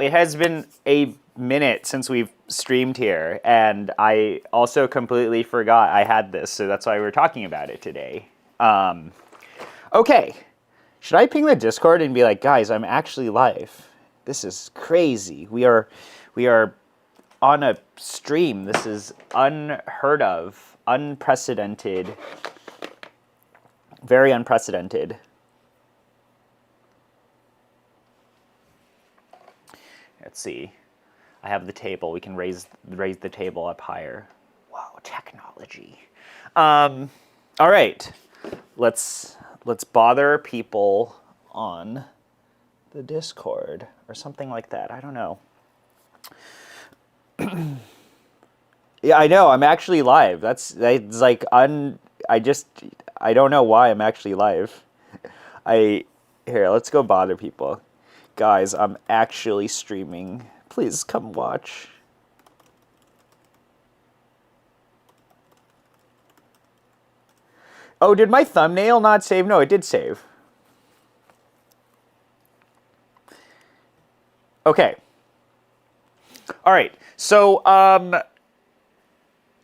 it has been a minute since we've streamed here, and I also completely forgot I had this, so that's why we're talking about it today. Okay, should I ping the Discord and be like, guys, I'm actually live? This is crazy. We are on a stream. This is unheard of, unprecedented, very unprecedented. Let's see. I have the table. We can raise the table up higher. Wow, technology. All right, let's bother people on the Discord or something like that. I don't know. Yeah, I know. I'm actually live. That's like I don't know why I'm actually live. Here, let's go bother people. Guys, I'm actually streaming. Please come watch. Oh, did my thumbnail not save? No, it did save. Okay. All right. So,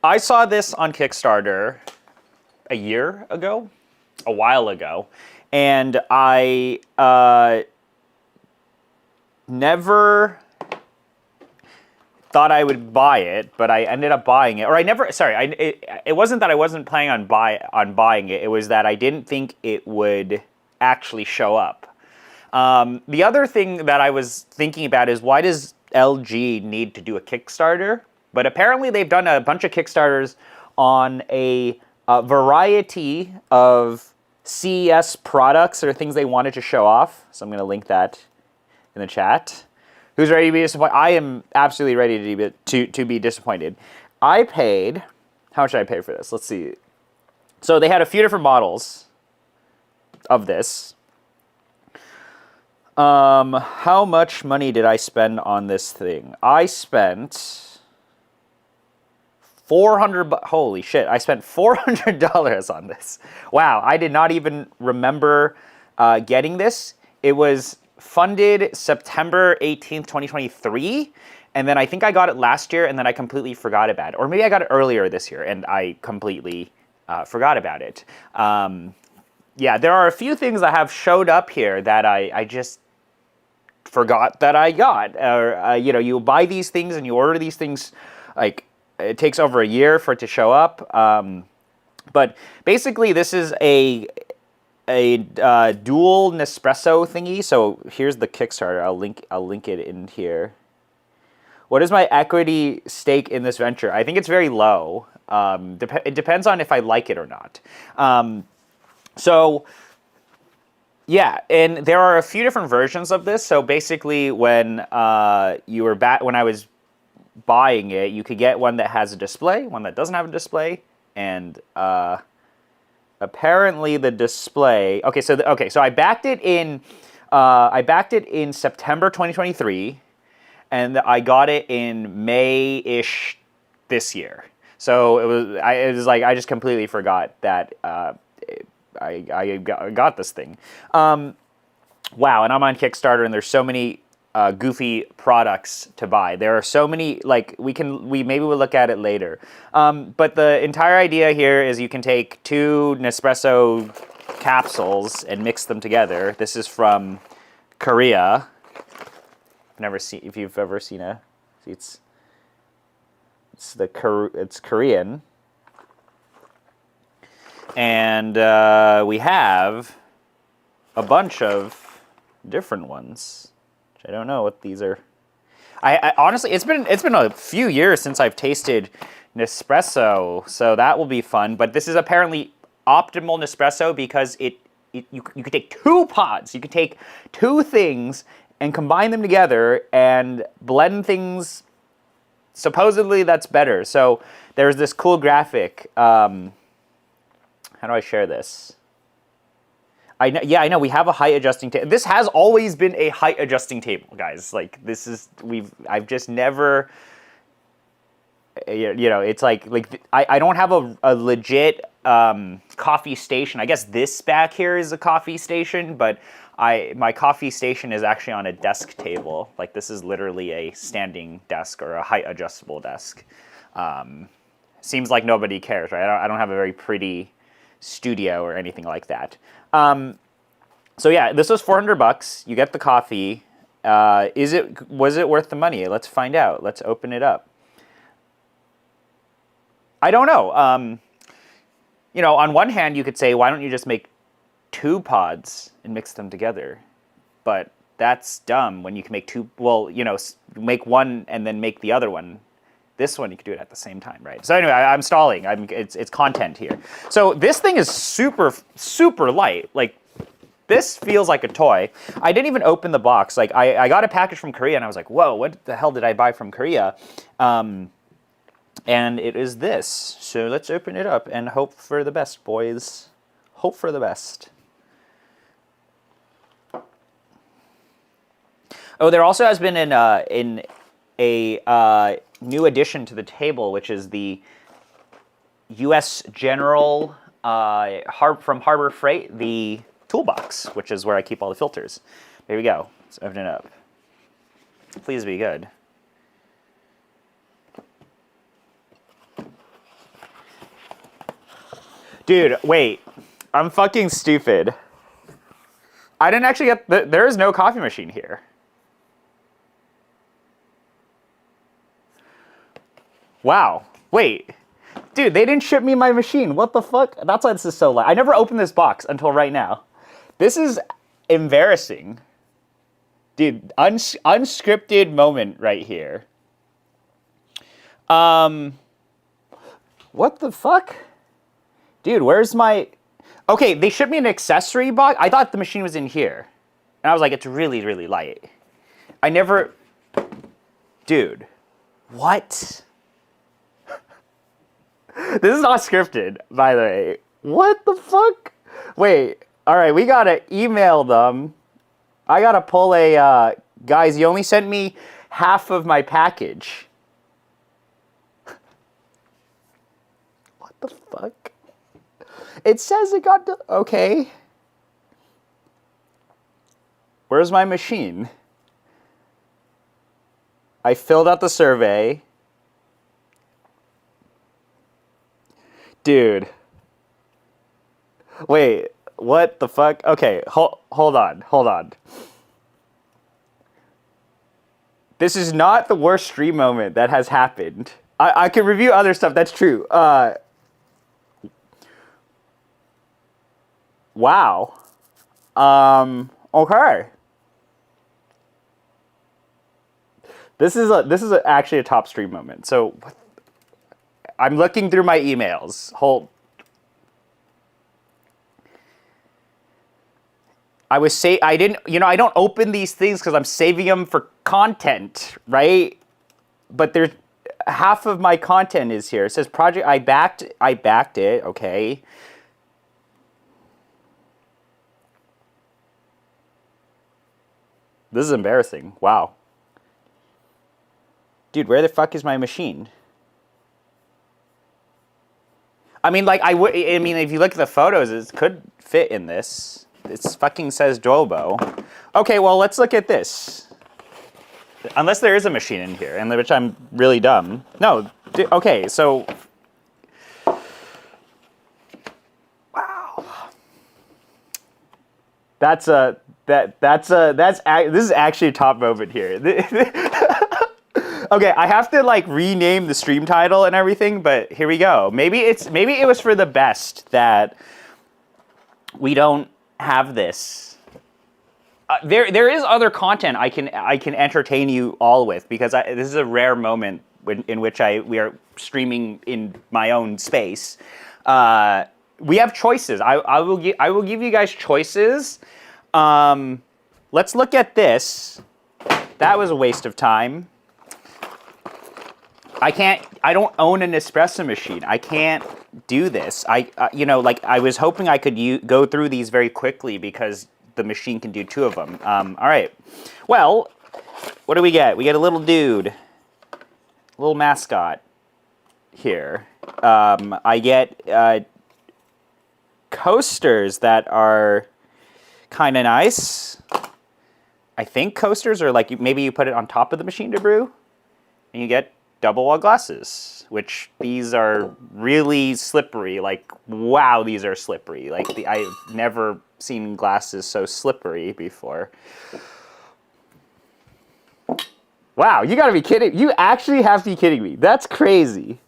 I saw this on Kickstarter a year ago, a while ago, and I never thought I would buy it, but I ended up buying it. Or I never, sorry, it wasn't that I wasn't planning on buying it. It was that I didn't think it would actually show up. The other thing that I was thinking about is, why does LG need to do a Kickstarter? But apparently they've done a bunch of Kickstarters on a variety of CES products or things they wanted to show off. So I'm going to link that in the chat. Who's ready to be disappointed? I am absolutely ready to be disappointed. I paid, how much did I pay for this? Let's see. So they had a few different models of this. How much money did I spend on this thing? I spent holy shit, I spent $400 on this. Wow, I did not even remember getting this. It was funded September 18th, 2023, and then I think I got it last year, and then I completely forgot about it. Or maybe I got it earlier this year, and I completely forgot about it. Yeah, there are a few things that have showed up here that I just forgot that I got. You know, you buy these things and you order these things, like, it takes over a year for it to show up. But basically, this is a dual Nespresso thingy. So here's the Kickstarter. I'll link it in here. What is my equity stake in this venture? I think it's very low. It depends on if I like it or not. So yeah, and there are a few different versions of this. So basically, when when I was buying it, you could get one that has a display, one that doesn't have a display, and apparently the display. Okay, so I backed it in. I backed it in September 2023, and I got it in May-ish this year. So it was like I just completely forgot that I got this thing. Wow, and I'm on Kickstarter, and there's so many goofy products to buy. There are so many, like, maybe we'll look at it later. But the entire idea here is you can take 2 Nespresso capsules and mix them together. This is from Korea. If you've ever seen it's Korean. And we have a bunch of different ones. I don't know what these are. I honestly, it's been a few years since I've tasted Nespresso, so that will be fun. But this is apparently optimal Nespresso because you could take 2 pods, you could take 2 things and combine them together and blend things. Supposedly that's better. So there's this cool graphic. How do I share this? I know we have a height adjusting table. This has always been a height adjusting table, guys. Like, I've just never, you know, it's like I don't have a legit coffee station. I guess this back here is a coffee station, but my coffee station is actually on a desk table. Like this is literally a standing desk or a height adjustable desk. Seems like nobody cares, right? I don't have a very pretty studio or anything like that. So yeah, this was $400. You get the coffee. Was it worth the money? Let's find out. Let's open it up. I don't know. You know, on one hand, you could say, why don't you just make 2 pods and mix them together? But that's dumb when you can make 2, well, you know, make one and then make the other one. This one, you could do it at the same time, right? So anyway, I'm stalling. It's content here. So this thing is super, super light. Like, this feels like a toy. I didn't even open the box. Like, I got a package from Korea, and I was like, whoa, what the hell did I buy from Korea? And it is this. So let's open it up and hope for the best, boys. Hope for the best. Oh, there also has been a new addition to the table, which is the U.S. General from Harbor Freight, the toolbox, which is where I keep all the filters. There we go. Let's open it up. Please be good. Dude, wait. I'm fucking stupid. I didn't actually get... There is no coffee machine here. Wow. Wait. Dude, they didn't ship me my machine. What the fuck? That's why this is so light. I never opened this box until right now. This is embarrassing. Dude, unscripted moment right here. What the fuck? Dude, where's my... Okay, they shipped me an accessory box. I thought the machine was in here. And I was like, it's really, really light. I never... Dude. What? This is not scripted, by the way. What the fuck? Wait. All right, we gotta email them. I gotta pull a... guys, you only sent me half of my package. What the fuck? It says it got... Okay. Where's my machine? I filled out the survey. Dude. Wait, what the fuck? Okay, hold on. This is not the worst stream moment that has happened. I can review other stuff, that's true. Wow. Okay. This is actually a top stream moment. So I'm looking through my emails. I didn't, you know, I don't open these things because I'm saving them for content, right? But there's half of my content is here. It says project, I backed it, okay. This is embarrassing. Wow. Dude, where the fuck is my machine? I mean, like, I mean, if you look at the photos, it could fit in this. It fucking says Jobo. Okay, well, let's look at this. Unless there is a machine in here, and which I'm really dumb. No, okay, so... Wow. This is actually a top moment here. Okay, I have to like rename the stream title and everything, but here we go. Maybe it was for the best that we don't have this. There is other content I can entertain you all with, because this is a rare moment in which we are streaming in my own space. We have choices. I will give you guys choices. Let's look at this. That was a waste of time. I don't own an espresso machine. I can't do this. You know, like, I was hoping I could go through these very quickly because the machine can do 2 of them. All right. Well, what do we get? We get a little dude, a little mascot here. I get coasters that are kind of nice. I think coasters are like, maybe you put it on top of the machine to brew, and you get double wall glasses, which these are really slippery. Like, wow, these are slippery. Like, I've never seen glasses so slippery before. Wow, you gotta be kidding. You actually have to be kidding me. That's crazy.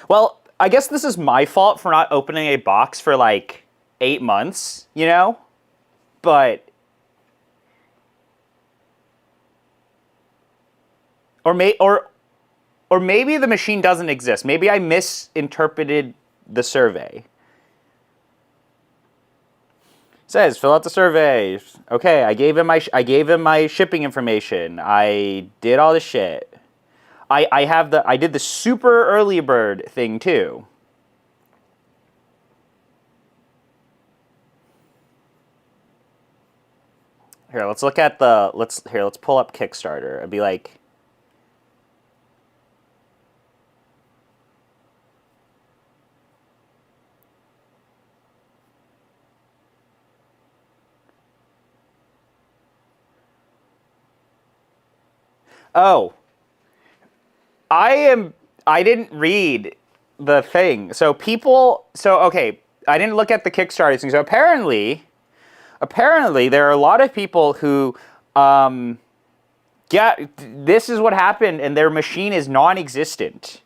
Well, I guess this is my fault for not opening a box for like 8 months, you know? But... Or maybe the machine doesn't exist. Maybe I misinterpreted the survey. It says, fill out the survey. Okay, I gave him my shipping information. I did all the shit. I did the super early bird thing too. Here, let's look at the let's pull up Kickstarter. I'd be like, oh, I didn't read the thing. So okay, I didn't look at the Kickstarter thing. So apparently there are a lot of people who, this is what happened, and their machine is non-existent.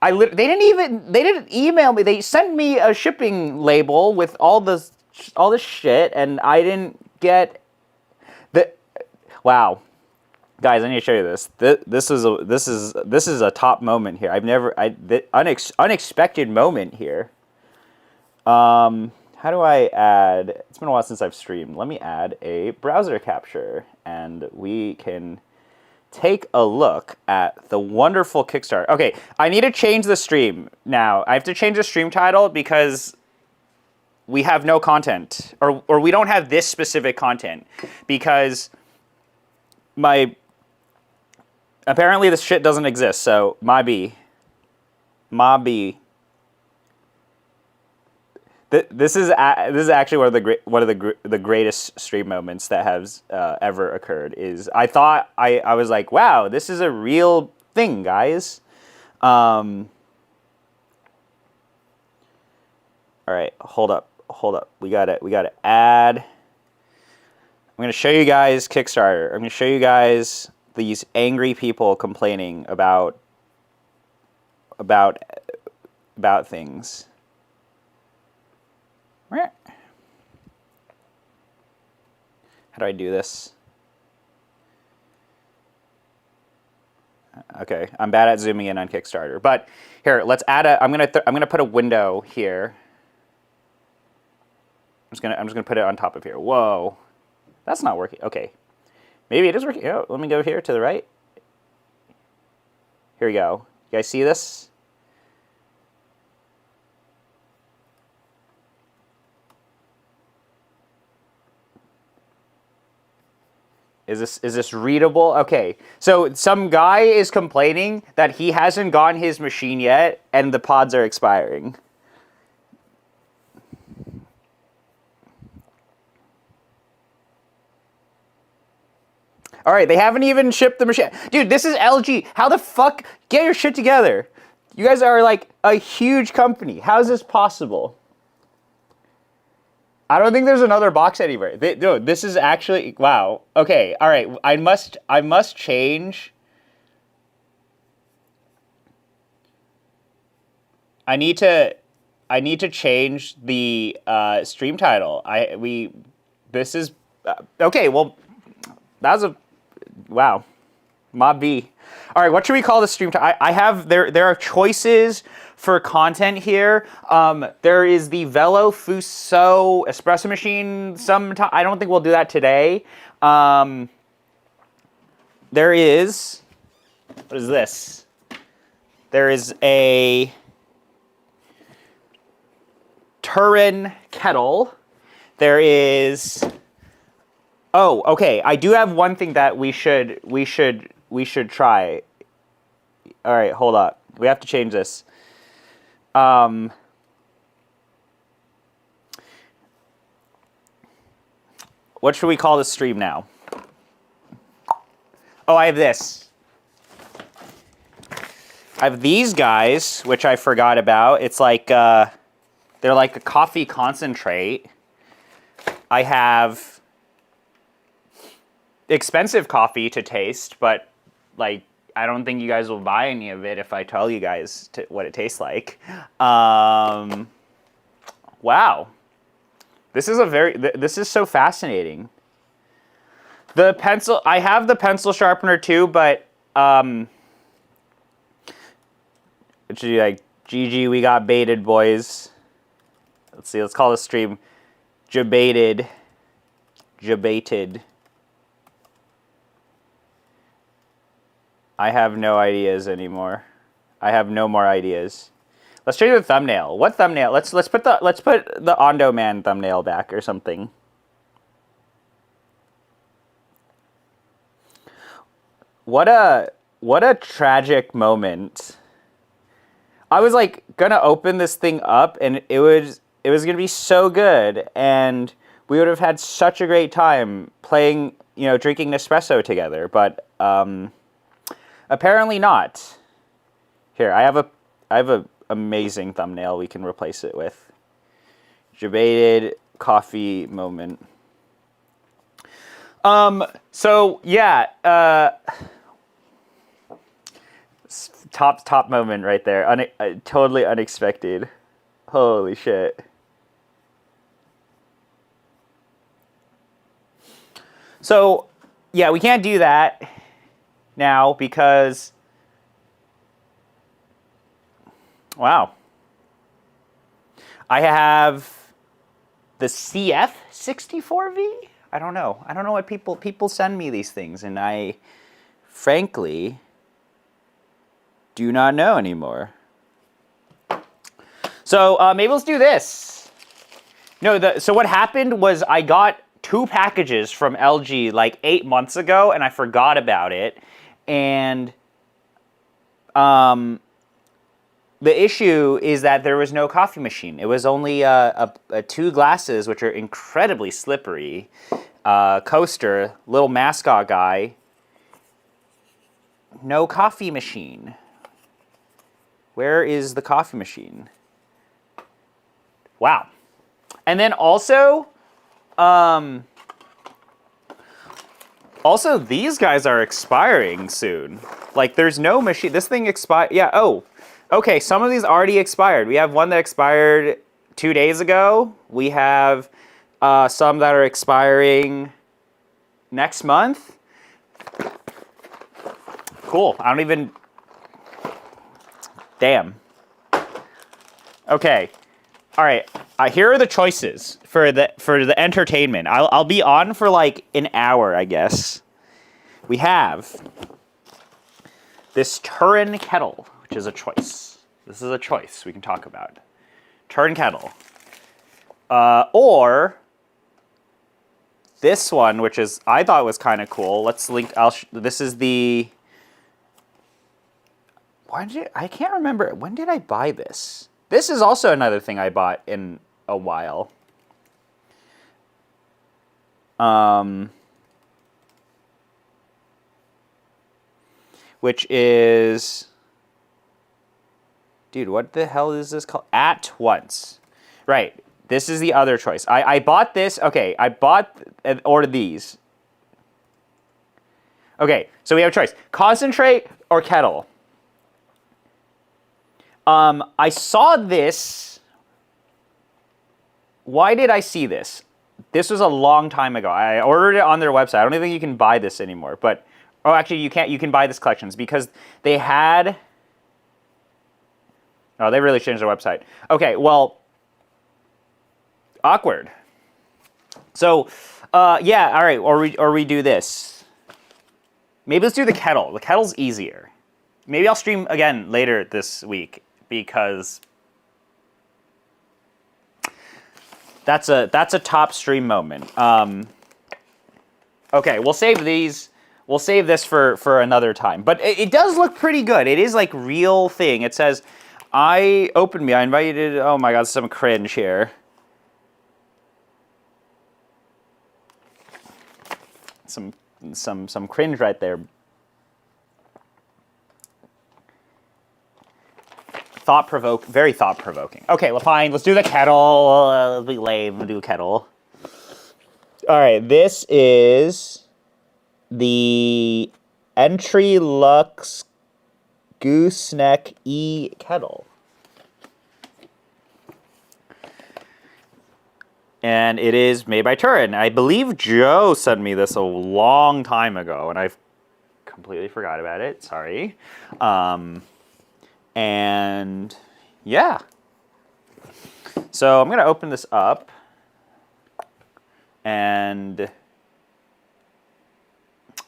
They didn't email me. They sent me a shipping label with all this shit, and I didn't get the. Wow. Guys, I need to show you this. This is a top moment here. Unexpected moment here. How do I add? It's been a while since I've streamed. Let me add a browser capture, and we can take a look at the wonderful Kickstarter. Okay, I need to change the stream now. I have to change the stream title because we have no content, or we don't have this specific content, because apparently this shit doesn't exist. So Mobby. This is actually one of the greatest stream moments that has ever occurred. Is I thought I was like, wow, this is a real thing, guys. All right, hold up. We gotta add. I'm gonna show you guys Kickstarter. I'm gonna show you guys these angry people complaining about things. How do I do this? Okay, I'm bad at zooming in on Kickstarter. But here, let's add I'm gonna put a window here. I'm just gonna put it on top of here. Whoa, that's not working. Okay, maybe it is working. Oh, let me go here to the right. Here we go. You guys see this? Is this readable? Okay, so some guy is complaining that he hasn't gotten his machine yet, and the pods are expiring. All right, they haven't even shipped the machine. Dude, this is LG. How the fuck? Get your shit together. You guys are like a huge company. How is this possible? I don't think there's another box anywhere. No, this is actually, wow. Okay, all right. I must change. I need to change the stream title. This is okay. Well, that was a wow. Mob B. All right, what should we call the stream title? I have there are choices for content here. There is the Velo Fuso espresso machine. I don't think we'll do that today. There is, what is this? There is a Turin Kettle. There is, oh, okay. I do have one thing that we should try. All right, hold up. We have to change this. what should we call this stream now? Oh, I have this. I have these guys, which I forgot about. It's like, they're like a coffee concentrate. I have expensive coffee to taste, but like, I don't think you guys will buy any of it if I tell you guys what it tastes like. Wow. This is so fascinating. The pencil, I have the pencil sharpener too, but, like, GG, we got baited, boys. Let's see, let's call this stream jebaited. Jebaited. I have no ideas anymore. I have no more ideas. Let's change the thumbnail. What thumbnail? Let's put the Ondo Man thumbnail back or something. What a tragic moment. I was like gonna open this thing up and it was gonna be so good and we would have had such a great time playing, you know, drinking Nespresso together, but apparently not. Here, I have a amazing thumbnail we can replace it with. Jebaited coffee moment. So yeah, top moment right there. Totally unexpected. Holy shit. So yeah, we can't do that now because, wow. I have the CF64V? I don't know. I don't know what people send me these things, and I frankly do not know anymore. So maybe let's do this. No, so what happened was I got 2 packages from LG like 8 months ago, and I forgot about it. And the issue is that there was no coffee machine. It was only 2 glasses, which are incredibly slippery. Coaster, little mascot guy. No coffee machine. Where is the coffee machine? Wow. And then also, these guys are expiring soon. Like, there's no machine. This thing expired. Yeah, oh. Okay, some of these already expired. We have one that expired 2 days ago. We have some that are expiring next month. Cool. I don't even... Damn. Okay. All right. Here are the choices for the entertainment. I'll be on for like an hour, I guess. We have this Turin Kettle, which is a choice. This is a choice we can talk about. Turin Kettle. Or this one, which is I thought was kind of cool. Let's link. This is the. I can't remember. When did I buy this? This is also another thing I bought in a while. Which is, dude, what the hell is this called? At Once. Right. This is the other choice. I bought this. Okay, I bought and ordered these. Okay, so we have a choice. Concentrate or kettle. I saw this. Why did I see this? This was a long time ago. I ordered it on their website. I don't even think you can buy this anymore. But, oh, actually, you can't. You can buy this collections because they had. Oh, they really changed their website. Okay, well, awkward. So, yeah, all right. Or we do this. Maybe let's do the kettle. The kettle's easier. Maybe I'll stream again later this week. Because that's a top stream moment. Okay, we'll save these. We'll save this for another time. But it does look pretty good. It is like real thing. It says, I invited. Oh my God, some cringe here. some cringe right there. Very thought-provoking. Okay, well, fine. Let's do the kettle. Let's be lame. We'll do a kettle. All right, this is the Entry Lux Gooseneck Kettle. And it is made by Turin. I believe Joe sent me this a long time ago, and I've completely forgot about it. Sorry. And yeah. So I'm going to open this up. And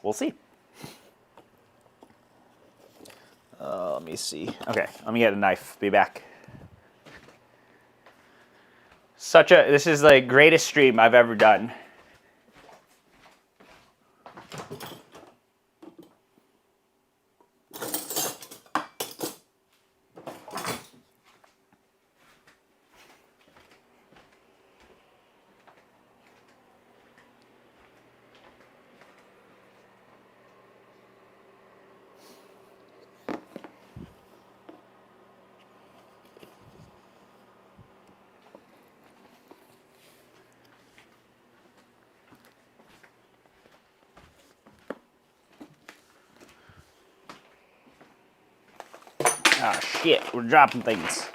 we'll see. Let me see. Okay, let me get a knife. Be back. This is the greatest stream I've ever done. Ah, shit, we're dropping things.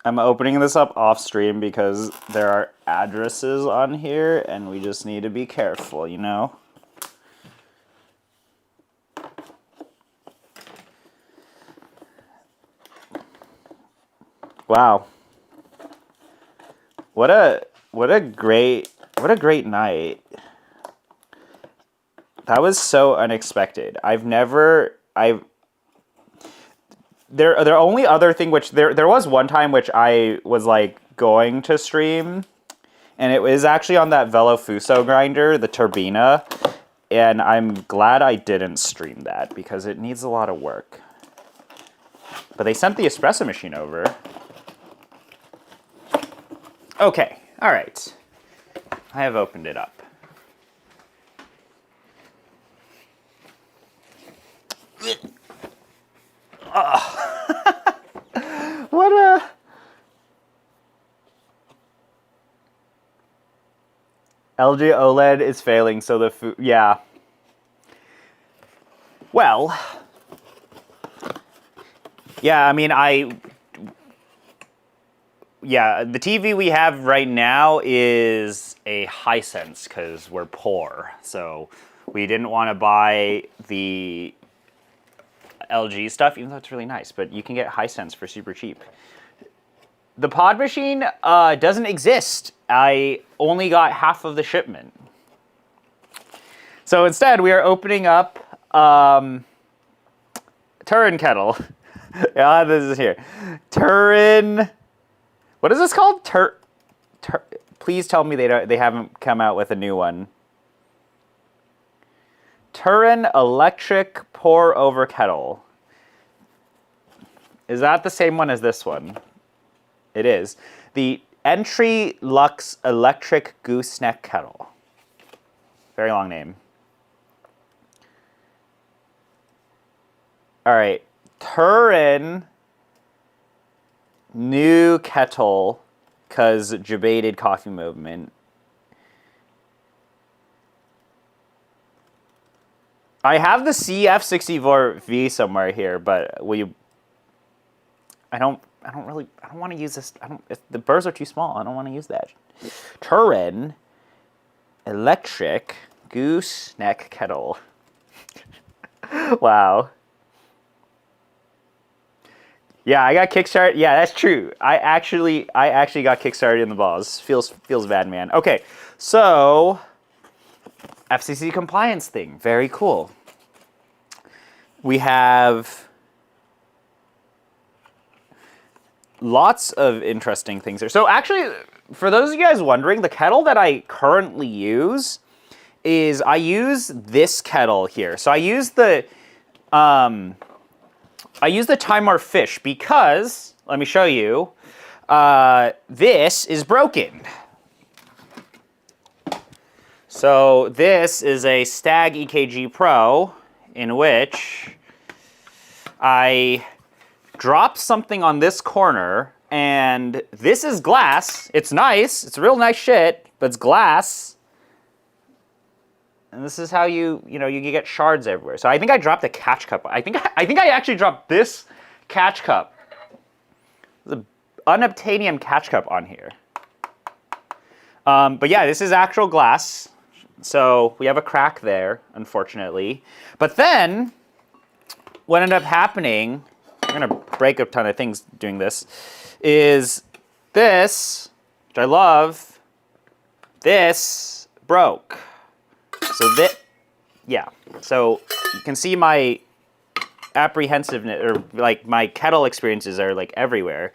I'm opening this up off stream because there are addresses on here and we just need to be careful, you know? Wow. What a great night. That was so unexpected. There only other thing which there was one time which I was like going to stream, and it was actually on that Velofuso grinder, the Turbina, and I'm glad I didn't stream that because it needs a lot of work. But they sent the espresso machine over. Okay, all right. I have opened it up. What a... LG OLED is failing, so the food... Yeah. Well... Yeah, I mean, Yeah, the TV we have right now is a Hisense, because we're poor. So we didn't want to buy the LG stuff, even though it's really nice, but you can get Hisense for super cheap. The pod machine doesn't exist. I only got half of the shipment. So instead, we are opening up Turin Kettle. Yeah, this is here. Turin... What is this called? Please tell me they haven't come out with a new one. Turin Electric Pour-Over Kettle. Is that the same one as this one? It is. The Entry Lux Electric Gooseneck Kettle. Very long name. All right. Turin new kettle, because jebaited coffee movement. I have the CF64V somewhere here, but I don't want to use this. The burrs are too small. I don't want to use that. Turin Electric Gooseneck Kettle. Wow. Yeah, I got Kickstarter. Yeah, that's true. I actually got Kickstarted in the balls. Feels bad, man. Okay, so FCC compliance thing. Very cool. We have lots of interesting things here. So actually, for those of you guys wondering, the kettle that I currently use is I use this kettle here. So I use the Timor fish because, let me show you, this is broken. So this is a Stag EKG Pro in which I dropped something on this corner, and this is glass. It's nice. It's real nice shit, but it's glass. And this is how you get shards everywhere. So I think I dropped a catch cup. I think I actually dropped this catch cup. There's an unobtainium catch cup on here. But yeah, this is actual glass. So we have a crack there, unfortunately. But then what ended up happening, I'm gonna break a ton of things doing this, is this, which I love, this broke. So yeah. So you can see my apprehensiveness, or like my kettle experiences are like everywhere.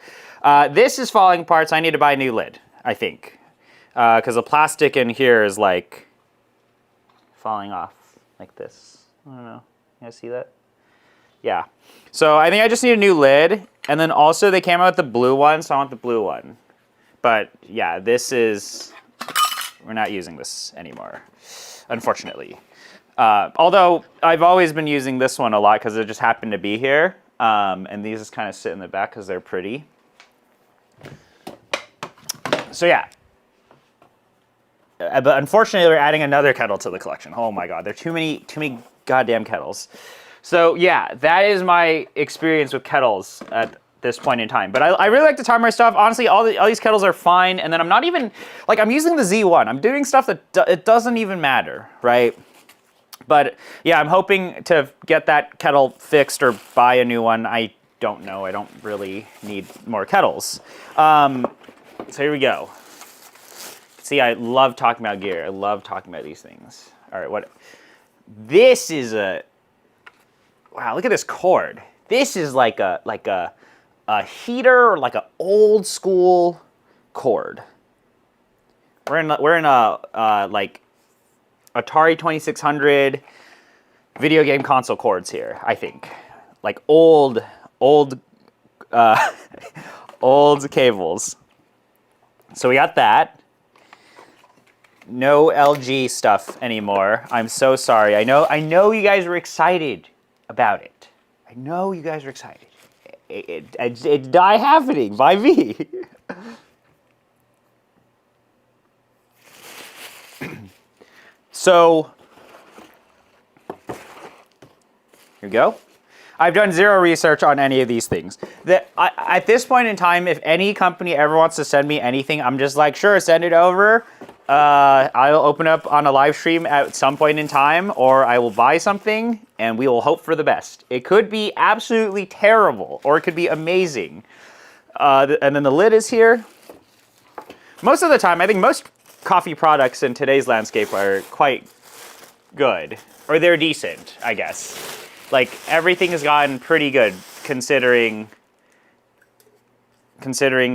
This is falling apart, so I need to buy a new lid, I think. Because the plastic in here is like falling off like this. I don't know. You guys see that? Yeah. So I think I just need a new lid. And then also they came out with the blue one, so I want the blue one. But yeah, this is, we're not using this anymore, unfortunately. Although I've always been using this one a lot because it just happened to be here. And these just kind of sit in the back because they're pretty. So yeah. But unfortunately, we're adding another kettle to the collection. Oh my god, there are too many goddamn kettles. So yeah, that is my experience with kettles at this point in time. But I really like the Timor stuff. Honestly, all these kettles are fine. And then I'm not even, like, I'm using the Z1. I'm doing stuff that it doesn't even matter, right? But yeah, I'm hoping to get that kettle fixed or buy a new one. I don't know. I don't really need more kettles. So here we go. See, I love talking about gear. I love talking about these things. All right, this is a, wow, look at this cord. This is like a heater or like an old school cord. We're in a like Atari 2600 video game console cords here, I think. Like old old cables. So we got that. No LG stuff anymore. I'm so sorry. I know you guys were excited about it. I know you guys are excited. It's not happening by me. So, here we go. I've done zero research on any of these things. At this point in time, if any company ever wants to send me anything, I'm just like, sure, send it over. I'll open up on a live stream at some point in time, or I will buy something, and we will hope for the best. It could be absolutely terrible, or it could be amazing. And then the lid is here. Most of the time, I think most coffee products in today's landscape are quite good, or they're decent, I guess. Like, everything has gotten pretty good, considering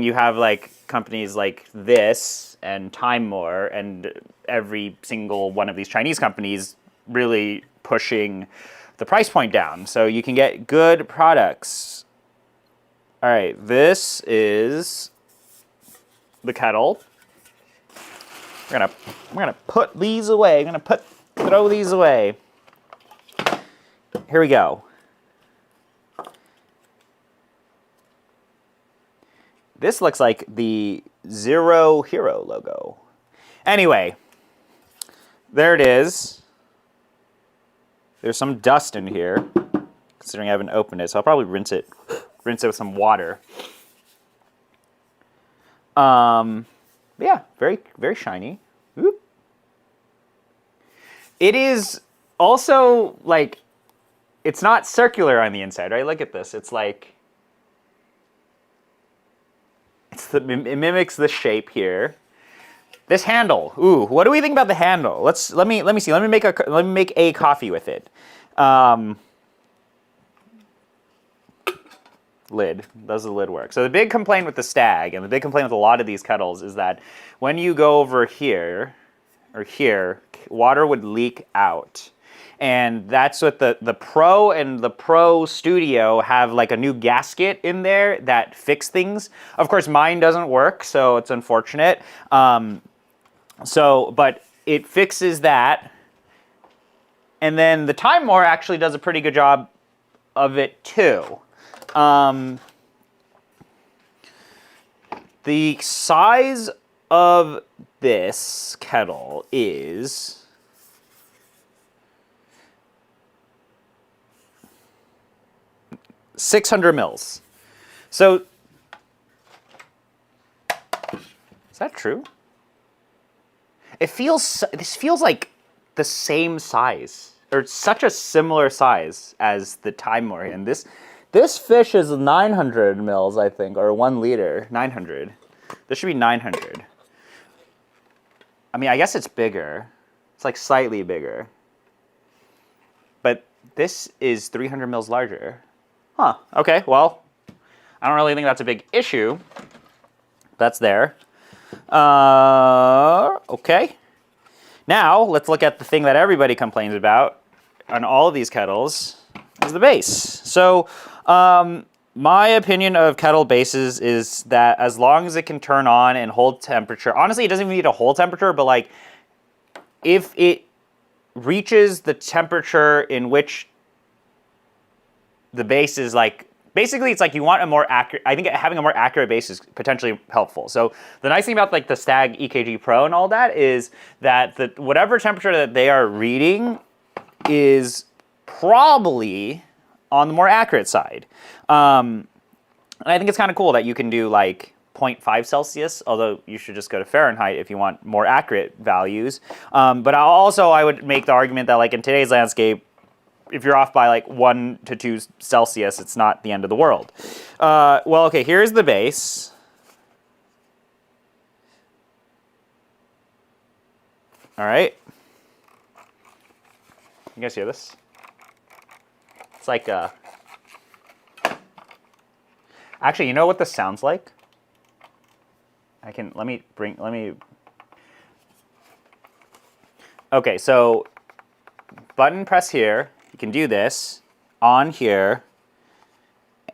you have, like, companies like this and Time More and every single one of these Chinese companies really pushing the price point down. So you can get good products. All right, this is the kettle. We're gonna put these away. I'm gonna throw these away. Here we go. This looks like the Zero Hero logo. Anyway, there it is. There's some dust in here, considering I haven't opened it, so I'll probably rinse it with some water. Yeah, very, very shiny. Whoop. It is also, like, it's not circular on the inside, right? Look at this. It's like, it mimics the shape here. This handle. Ooh, what do we think about the handle? Let me see. Let me make a coffee with it. lid. Does the lid work? So the big complaint with the Stag, and the big complaint with a lot of these kettles, is that when you go over here, or here, water would leak out. And that's what the Pro and the Pro Studio have, like a new gasket in there that fix things. Of course, mine doesn't work, so it's unfortunate. But it fixes that. And then the Time More actually does a pretty good job of it too. The size of this kettle is 600 mils. So, is that true? This feels like the same size, or such a similar size as the Time More. And this fish is 900 mils, I think, or 1 liter, 900. This should be 900. I mean, I guess it's bigger. It's like slightly bigger. But this is 300 mils larger. Huh, okay, well, I don't really think that's a big issue. That's there. Okay. Now, let's look at the thing that everybody complains about on all of these kettles, is the base. So, my opinion of kettle bases is that as long as it can turn on and hold temperature, honestly, it doesn't even need to hold temperature, but like, if it reaches the temperature in which the base is like, basically it's like you want a more accurate, I think having a more accurate base is potentially helpful. So the nice thing about like the Stag EKG Pro and all that is that whatever temperature that they are reading is probably on the more accurate side. And I think it's kind of cool that you can do like 0.5 Celsius, although you should just go to Fahrenheit if you want more accurate values. But I would make the argument that like in today's landscape, if you're off by like 1 to 2 Celsius, it's not the end of the world. Well, okay, here's the base. All right. You guys hear this? It's like actually, you know what this sounds like? Okay, so button press here. You can do this on here,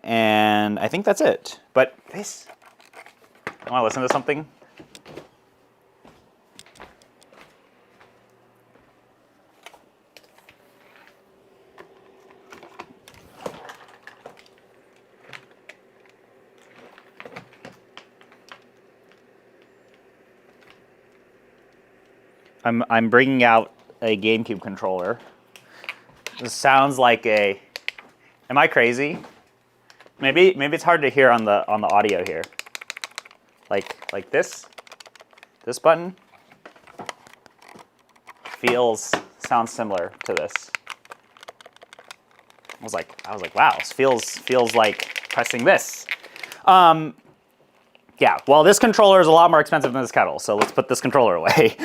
and I think that's it. But this, I want to listen to something. I'm bringing out a GameCube controller. This sounds like a. Am I crazy? Maybe it's hard to hear on the audio here. Like this. This button sounds similar to this. I was like, wow, this feels like pressing this. Yeah, well, this controller is a lot more expensive than this kettle, so let's put this controller away.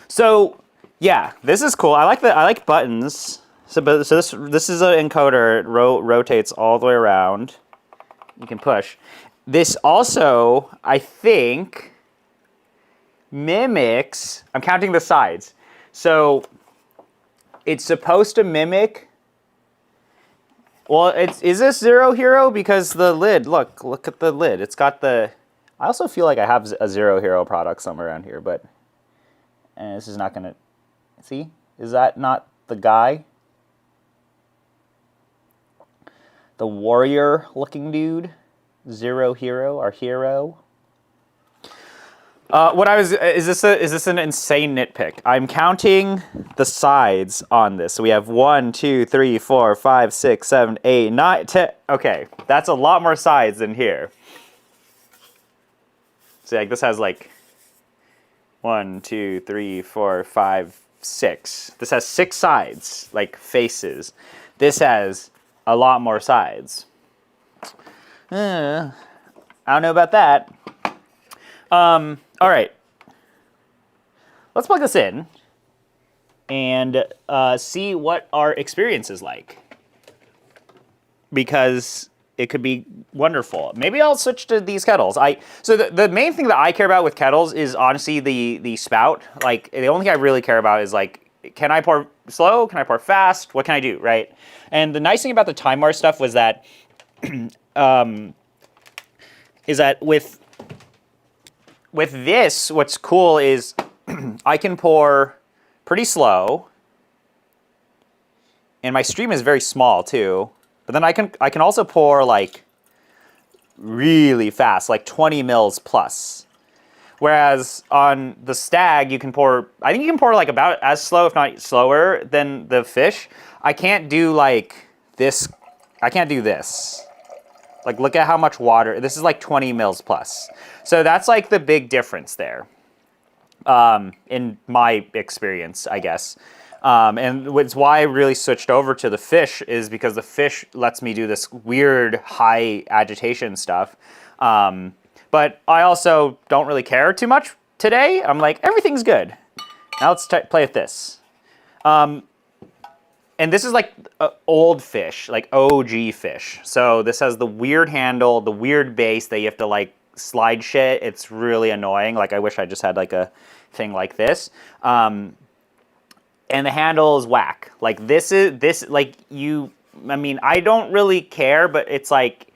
So yeah, this is cool. I like buttons. So this is an encoder. It rotates all the way around. You can push. This also, I think, mimics. I'm counting the sides. So it's supposed to mimic. Well, is this Zero Hero? Because the lid, look at the lid. It's got the. I also feel like I have a Zero Hero product somewhere around here, but this is not gonna. See, is that not the guy? The warrior-looking dude, Zero Hero, our hero. Is this an insane nitpick? I'm counting the sides on this. So we have 1, 2, 3, 4, 5, 6, 7, 8, 9, 10. Okay, that's a lot more sides than here. So like this has like 1, 2, 3, 4, 5, 6. This has 6 sides, like faces. This has a lot more sides. I don't know about that. All right. Let's plug this in and see what our experience is like. because it could be wonderful. Maybe I'll switch to these kettles. So the main thing that I care about with kettles is honestly the spout. Like the only thing I really care about is like, can I pour slow? Can I pour fast? What can I do, right? And the nice thing about the Time War stuff was that, is that with this, what's cool is I can pour pretty slow, and my stream is very small too. But then I can also pour like really fast, like 20 mils plus. Whereas on the Stag, you can pour, I think you can pour like about as slow, if not slower, than the Fish. I can't do like this. I can't do this. Like, look at how much water. This is like 20 mils plus. So that's like the big difference there, in my experience, I guess. And it's why I really switched over to the Fish, is because the Fish lets me do this weird high agitation stuff. But I also don't really care too much today. I'm like, everything's good. Now let's play with this. And this is like old Fish, like OG Fish. So this has the weird handle, the weird base that you have to like slide shit. It's really annoying. Like I wish I just had like a thing like this. And the handle is whack. Like I mean, I don't really care, but it's like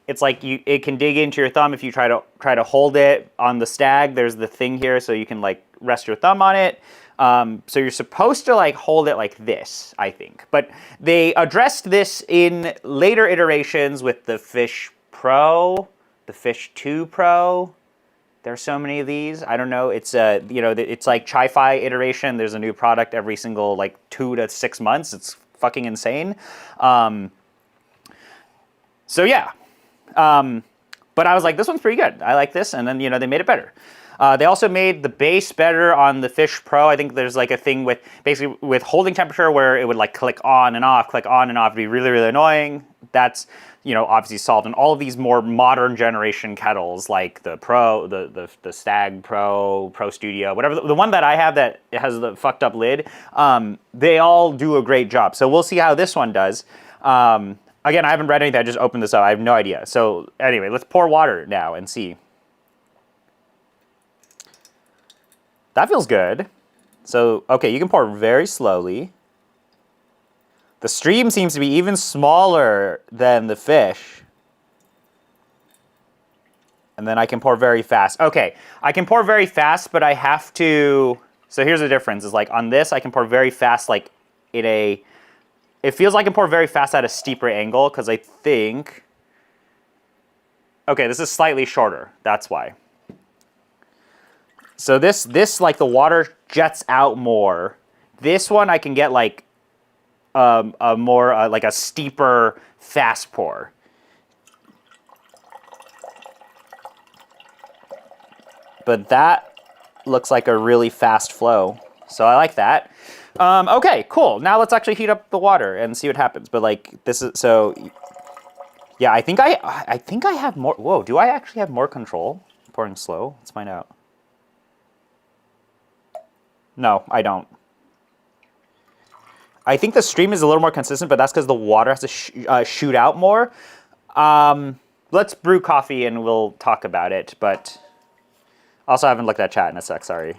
it can dig into your thumb if you try to hold it. On the Stag, there's the thing here so you can like rest your thumb on it. So you're supposed to like hold it like this, I think. But they addressed this in later iterations with the Fish Pro, the Fish 2 Pro. There's so many of these. I don't know. It's it's like Chi-Fi iteration. There's a new product every single like 2 to 6 months. It's fucking insane. So yeah. But I was like, this one's pretty good. I like this, and then they made it better. They also made the base better on the Fish Pro. I think there's like a thing with basically with holding temperature where it would like click on and off, It'd be really, really annoying. That's obviously solved in all of these more modern generation kettles, like the Pro, the Stag Pro, Pro Studio, whatever. The one that I have that has the fucked up lid, they all do a great job. So we'll see how this one does. Again, I haven't read anything. I just opened this up. I have no idea. So anyway, let's pour water now and see. That feels good. So, okay, you can pour very slowly. The stream seems to be even smaller than the Fish. And then I can pour very fast. Okay, I can pour very fast, but I have to... So here's the difference. Is like on this, I can pour very fast like in a... It feels like I can pour very fast at a steeper angle because I think... Okay, this is slightly shorter. That's why. So this like the water jets out more. This one I can get like a more like a steeper fast pour. But that looks like a really fast flow. So I like that. Okay, cool. Now let's actually heat up the water and see what happens. But like this is so. Yeah, I think I have more. Whoa, do I actually have more control pouring slow? Let's find out. No, I don't. I think the stream is a little more consistent, but that's because the water has to shoot out more. Let's brew coffee and we'll talk about it. But also, I haven't looked at chat in a sec. Sorry.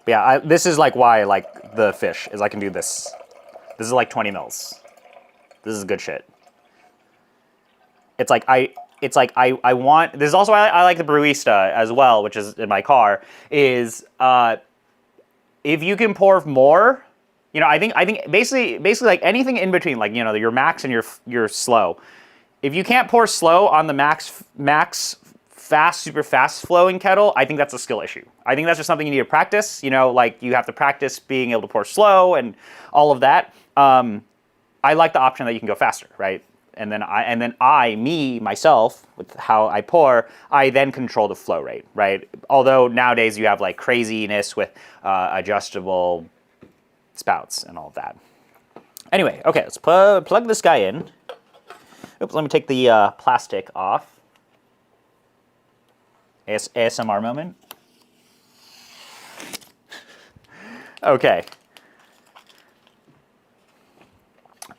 But yeah, this is like why I like the Fish is I can do this. This is like 20 mils. This is good shit. It's like I want. This is also why I like the Brewista as well, which is in my car. Is if you can pour more, I think basically like anything in between, like your max and your slow. If you can't pour slow on the max fast, super fast flowing kettle, I think that's a skill issue. I think that's just something you need to practice. Like you have to practice being able to pour slow and all of that. I like the option that you can go faster, right? And then myself, with how I pour, I then control the flow rate, right? Although nowadays you have like craziness with adjustable spouts and all of that. Anyway, okay, let's plug this guy in. Oops, let me take the plastic off. ASMR moment. Okay.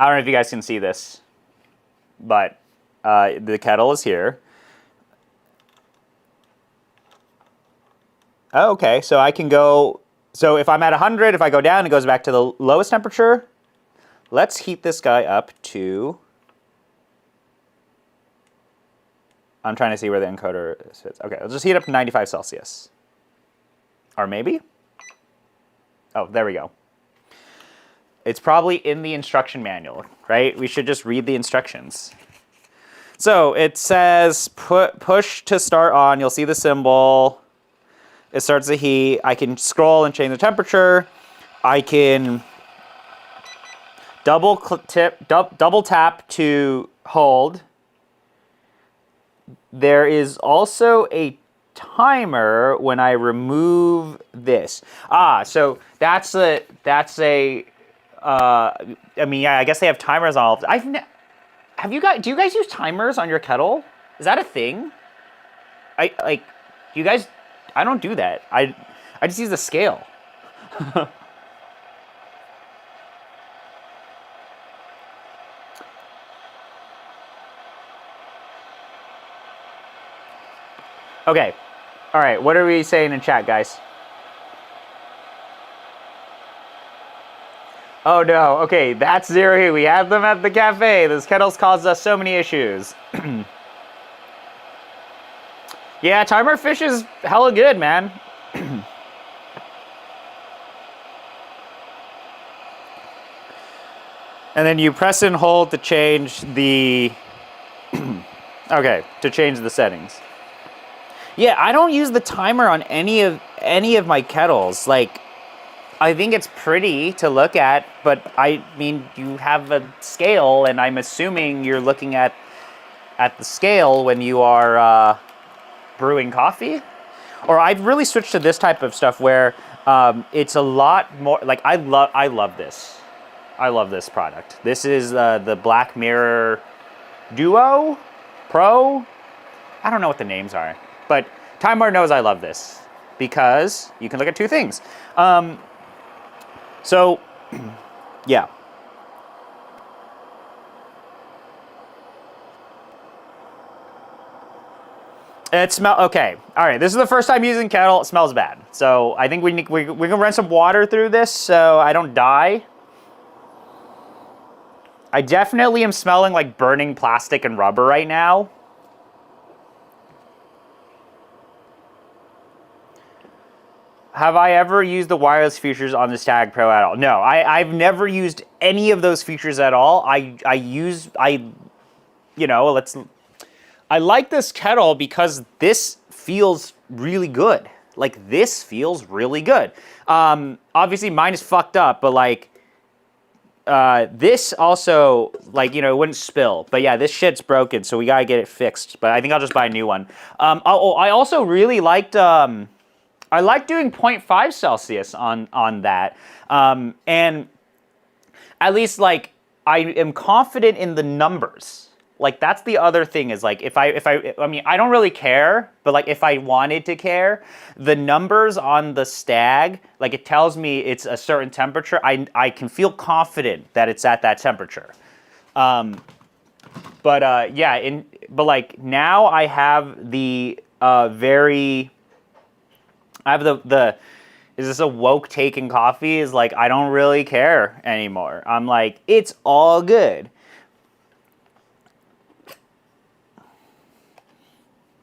I don't know if you guys can see this, but the kettle is here. Oh, okay, so I can go, so if I'm at 100, if I go down, it goes back to the lowest temperature. Let's heat this guy up to, I'm trying to see where the encoder sits. Okay, let's just heat up to 95 Celsius. Or maybe? Oh, there we go. It's probably in the instruction manual, right? We should just read the instructions. So it says push to start on. You'll see the symbol. It starts to heat. I can scroll and change the temperature. I can double tap to hold. There is also a timer when I remove this. So that's a. I mean, yeah, I guess they have timers on all of it. Do you guys use timers on your kettle? Is that a thing? You guys, I don't do that. I just use the scale. Okay. All right, what are we saying in chat, guys? Oh no, okay, that's zero heat. We had them at the cafe. This kettle's caused us so many issues. Yeah, timer fish is hella good, man. And then you press and hold to change the okay, to change the settings. Yeah, I don't use the timer on any of my kettles. Like, I think it's pretty to look at, but I mean, you have a scale, and I'm assuming you're looking at the scale when you are brewing coffee. Or I've really switched to this type of stuff where it's a lot more, like, I love this. I love this product. This is the Black Mirror Duo Pro. I don't know what the names are, but Time Bar knows I love this because you can look at two things. So, yeah. It smells okay. All right, this is the first time using kettle. It smells bad. So I think we're gonna run some water through this so I don't die. I definitely am smelling like burning plastic and rubber right now. Have I ever used the wireless features on the Stag Pro at all? No, I've never used any of those features at all. I like this kettle because this feels really good. Like, this feels really good. Obviously mine is fucked up, but like, this also, like, it wouldn't spill. But yeah, this shit's broken, so we gotta get it fixed. But I think I'll just buy a new one. I also really liked, I like doing 0.5 Celsius on that. And at least, like, I am confident in the numbers. Like, that's the other thing is, like, I mean, I don't really care, but, like, if I wanted to care, the numbers on the Stag, like, it tells me it's a certain temperature. I can feel confident that it's at that temperature. Yeah, but, like, now I have the is this a woke take in coffee? Is like, I don't really care anymore. I'm like, it's all good.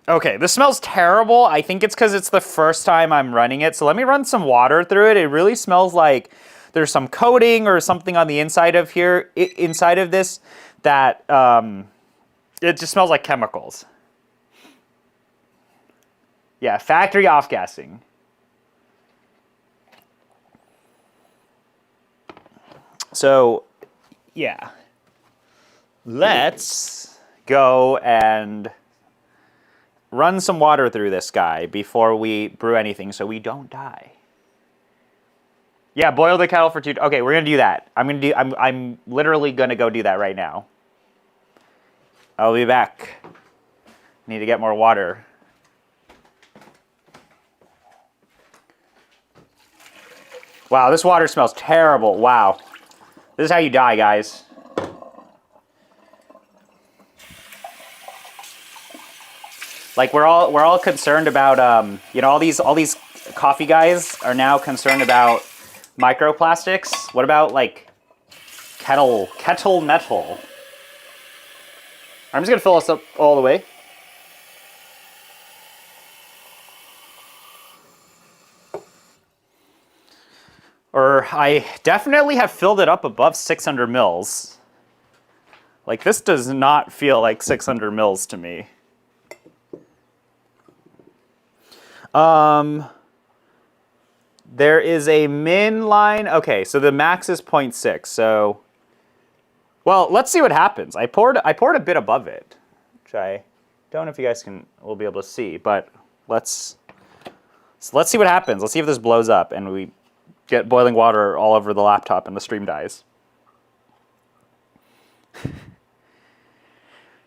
Okay, this smells terrible. I think it's because it's the first time I'm running it. So let me run some water through it. It really smells like there's some coating or something on the inside of here, inside of this, that it just smells like chemicals. Yeah, factory off-gassing. So, yeah. Let's go and run some water through this guy before we brew anything so we don't die. Yeah, boil the kettle for 2. Okay, we're gonna do that. I'm literally gonna go do that right now. I'll be back. Need to get more water. Wow, this water smells terrible. Wow. This is how you die, guys. Like we're all concerned about all these coffee guys are now concerned about microplastics. What about like kettle metal? I'm just gonna fill this up all the way. Or I definitely have filled it up above 600 mils. Like this does not feel like 600 mils to me. There is a min line. Okay, so the max is 0.6. So, well, let's see what happens. I poured a bit above it, which I don't know if you guys will be able to see, but let's see what happens. Let's see if this blows up and we get boiling water all over the laptop and the stream dies.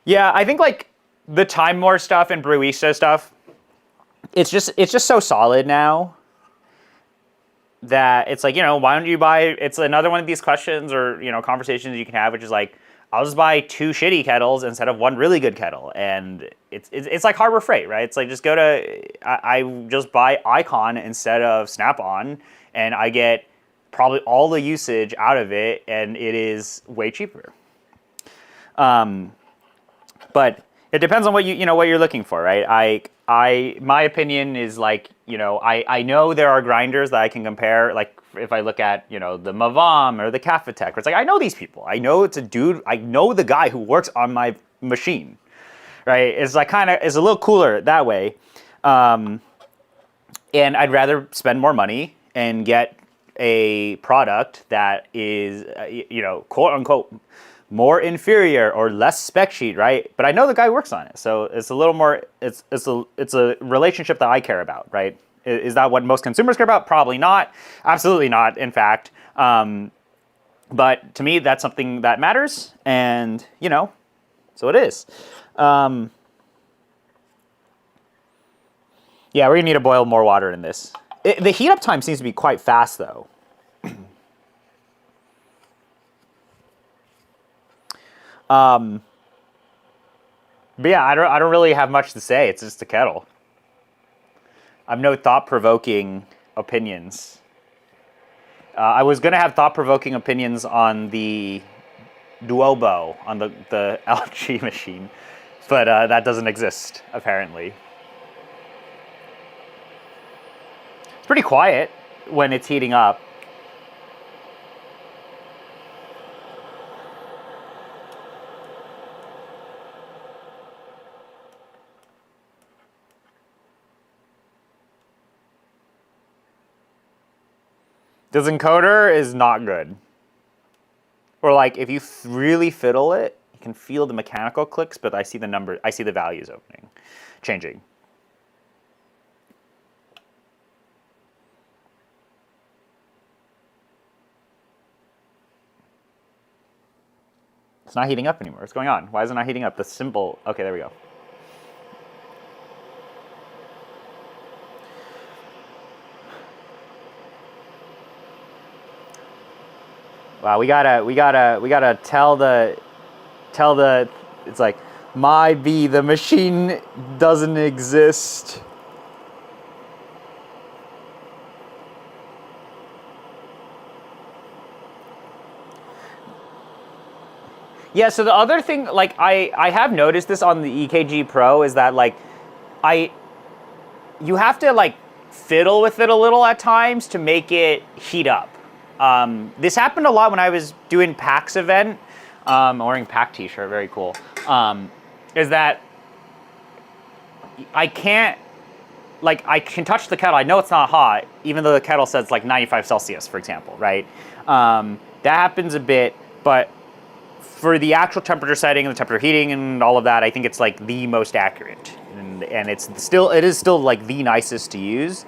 Yeah, I think like the Time War stuff and Brewista stuff, it's just so solid now that it's like, why don't you buy, it's another one of these questions or, conversations you can have, which is like, I'll just buy 2 shitty kettles instead of 1 really good kettle. And it's like Harbor Freight, right? It's like just go to, I just buy Icon instead of Snap-on, and I get probably all the usage out of it, and it is way cheaper. But it depends on what what you're looking for, right? My opinion is like, I know there are grinders that I can compare, like if I look at, the Mavam or the Cafetech, where it's like, I know these people. I know it's a dude, I know the guy who works on my machine, right? It's like it's a little cooler that way. And I'd rather spend more money and get a product that is, quote unquote, more inferior or less spec sheet, right? But I know the guy works on it, so it's a little more. It's a relationship that I care about, right? Is that what most consumers care about? Probably not. Absolutely not. In fact, but to me, that's something that matters, and so it is. Yeah, we're gonna need to boil more water in this. The heat up time seems to be quite fast, though. But yeah, I don't really have much to say. It's just a kettle. I have no thought-provoking opinions. I was gonna have thought-provoking opinions on the Duobo, on the LG machine, but that doesn't exist apparently. It's pretty quiet when it's heating up. This encoder is not good. Or like if you really fiddle it, you can feel the mechanical clicks, but I see the values changing. It's not heating up anymore. What's going on? Why is it not heating up? The symbol, okay, there we go. Wow, we gotta tell the, it's like, the machine doesn't exist. Yeah, so the other thing, like, I have noticed this on the EKG Pro is that, like, you have to, like, fiddle with it a little at times to make it heat up. This happened a lot when I was doing PAX event. I'm wearing PAX t-shirt, very cool. Is that I can't, like, I can touch the kettle. I know it's not hot, even though the kettle says like 95 Celsius, for example, right? That happens a bit, but for the actual temperature setting and the temperature heating and all of that, I think it's like the most accurate, and it is still like the nicest to use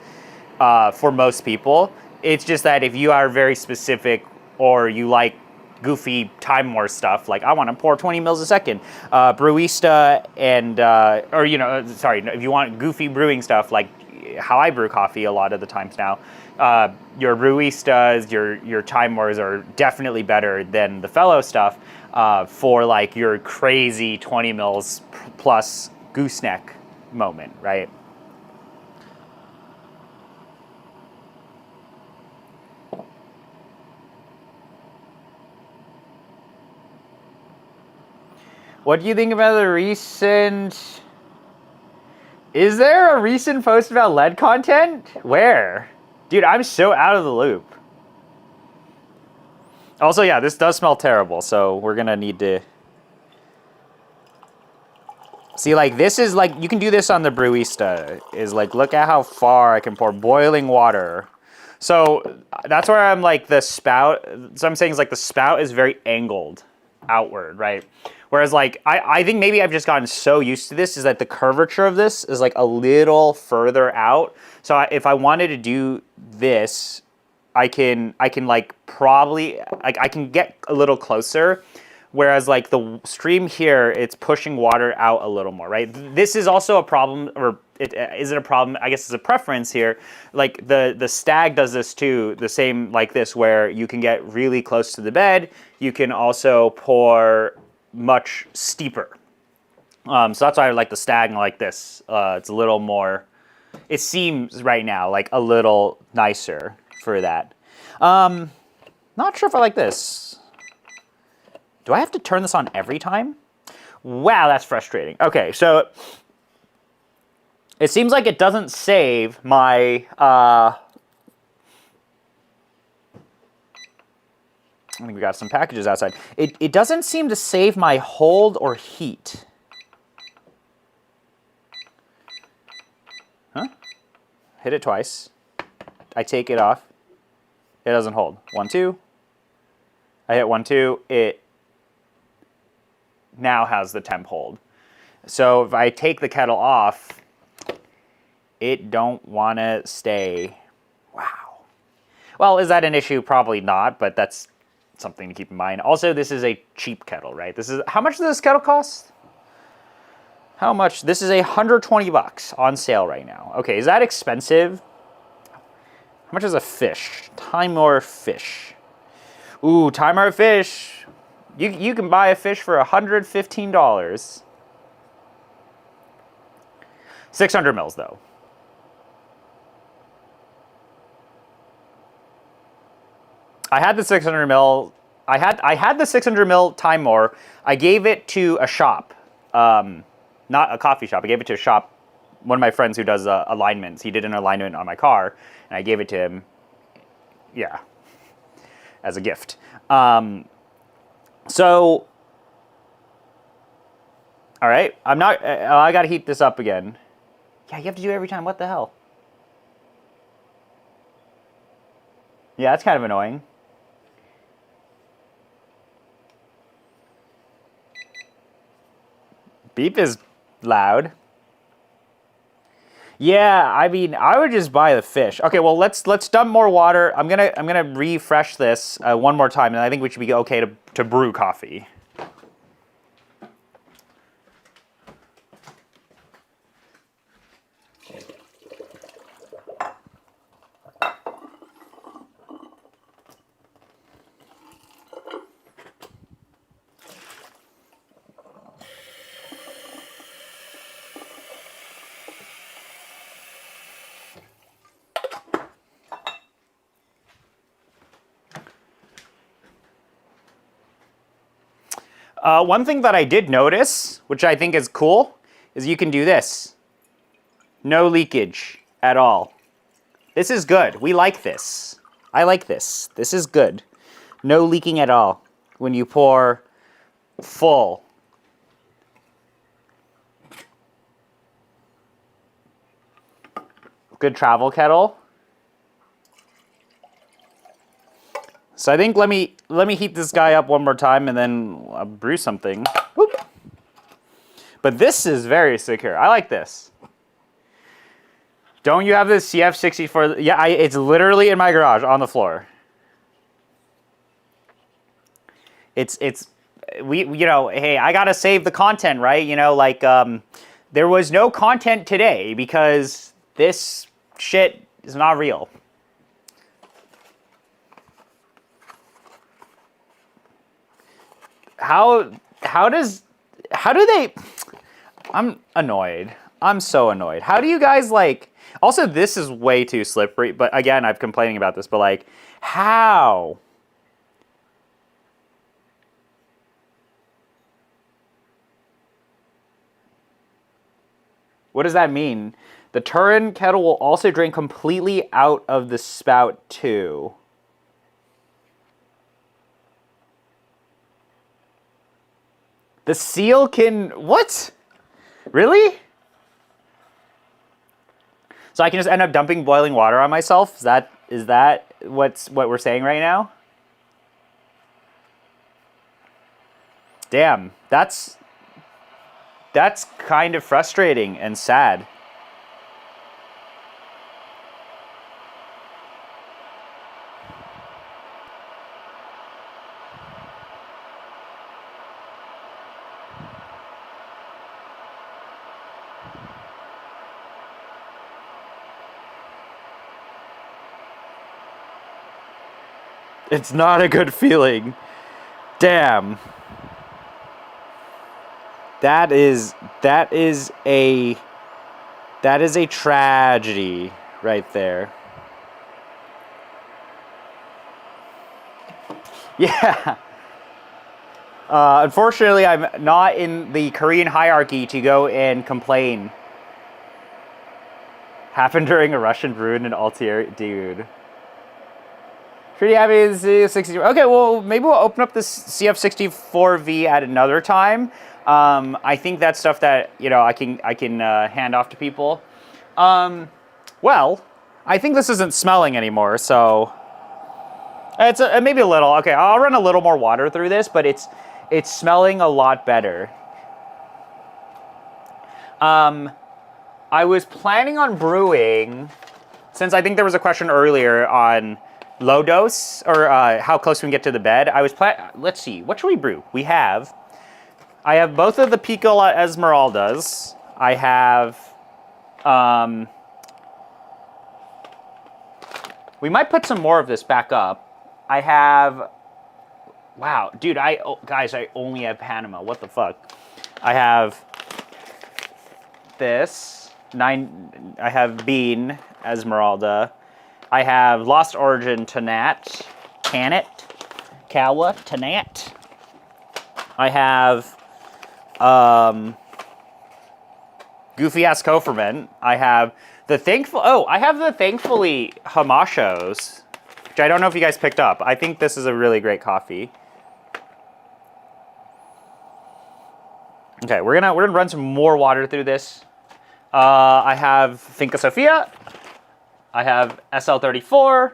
for most people. It's just that if you are very specific or you like goofy Time War stuff, like I want to pour 20 mils a second, Brewista and, if you want goofy brewing stuff, like how I brew coffee a lot of the times now, your Brewistas, your Time Wars are definitely better than the Fellow stuff for like your crazy 20 mils plus gooseneck moment, right? What do you think about the recent... Is there a recent post about lead content? Where? Dude, I'm so out of the loop. Also, yeah, this does smell terrible, so we're gonna need to... See, like, this is, like, you can do this on the Brewista. Is, like, look at how far I can pour boiling water. So, that's where I'm, like, the spout... So I'm saying is, like, the spout is very angled outward, right? Whereas, like, I think maybe I've just gotten so used to this, is that the curvature of this is, like, a little further out. So if I wanted to do this, I can like, probably... Like, I can get a little closer. Whereas, like, the stream here, it's pushing water out a little more, right? This is also a problem, or is it a problem? I guess it's a preference here. Like, the Stag does this too, the same like this, where you can get really close to the bed. You can also pour much steeper. So that's why I like the Stag like this. It's a little more, it seems right now like a little nicer for that. Not sure if I like this. Do I have to turn this on every time? Wow, that's frustrating. Okay, so it seems like it doesn't save my... I think we got some packages outside. It doesn't seem to save my hold or heat. Huh? Hit it twice. I take it off. It doesn't hold. 1, 2. I hit 1, 2. It now has the temp hold. So if I take the kettle off, it don't want to stay. Wow. Well, is that an issue? Probably not, but that's something to keep in mind. Also, this is a cheap kettle, right? This is, how much does this kettle cost? How much? This is $120 on sale right now. Okay, is that expensive? How much is a fish? Timor fish. Ooh, Timor fish. You can buy a fish for $115. 600 mils though. I had the 600 mil. I had the 600 mil Timor. I gave it to a shop, not a coffee shop. I gave it to a shop. One of my friends who does alignments. He did an alignment on my car, and I gave it to him. Yeah, as a gift. So, all right, I'm not, I gotta heat this up again. Yeah, you have to do it every time, what the hell? Yeah, that's kind of annoying. Beep is loud. Yeah, I mean, I would just buy the fish. Okay, well, let's dump more water. I'm gonna refresh this one more time, and I think we should be okay to brew coffee. One thing that I did notice, which I think is cool, is you can do this. No leakage at all. This is good. We like this. I like this. This is good. No leaking at all when you pour full. Good travel kettle. So I think let me heat this guy up one more time and then I'll brew something. Whoop. But this is very secure. I like this. Don't you have this CF64? Yeah, it's literally in my garage on the floor. We you know, hey, I gotta save the content, right? You know, like there was no content today because this shit is not real. How do they... I'm annoyed. I'm so annoyed. How do you guys like... Also, this is way too slippery, but again, I'm complaining about this, but like, how? What does that mean? The Turin kettle will also drain completely out of the spout too. The seal can... What? Really? So I can just end up dumping boiling water on myself? Is that what we're saying right now? Damn, that's kind of frustrating and sad. It's not a good feeling. Damn. That is a tragedy right there. Yeah. Unfortunately, I'm not in the Korean hierarchy to go and complain. Happened during a Russian Brewing and Altieri, dude. Pretty happy to see CF64. Okay, well, maybe we'll open up this CF64V at another time. I think that's stuff that, you know, I can hand off to people. Well, I think this isn't smelling anymore, so it's maybe a little. Okay, I'll run a little more water through this, but it's smelling a lot better. I was planning on brewing, since I think there was a question earlier on low dose, or how close we can get to the bed. Let's see, what should we brew? I have both of the Pico Esmeraldas. I have, we might put some more of this back up. I have, wow, dude, guys, I only have Panama, what the fuck? I have this, I have Bean Esmeralda. I have Lost Origin Tanat, Kawa, Tanat. I have Goofy Ass Koferman. I have the Thankfully Hamashos, which I don't know if you guys picked up. I think this is a really great coffee. Okay, we're gonna run some more water through this. I have Finca Sofia. I have SL34.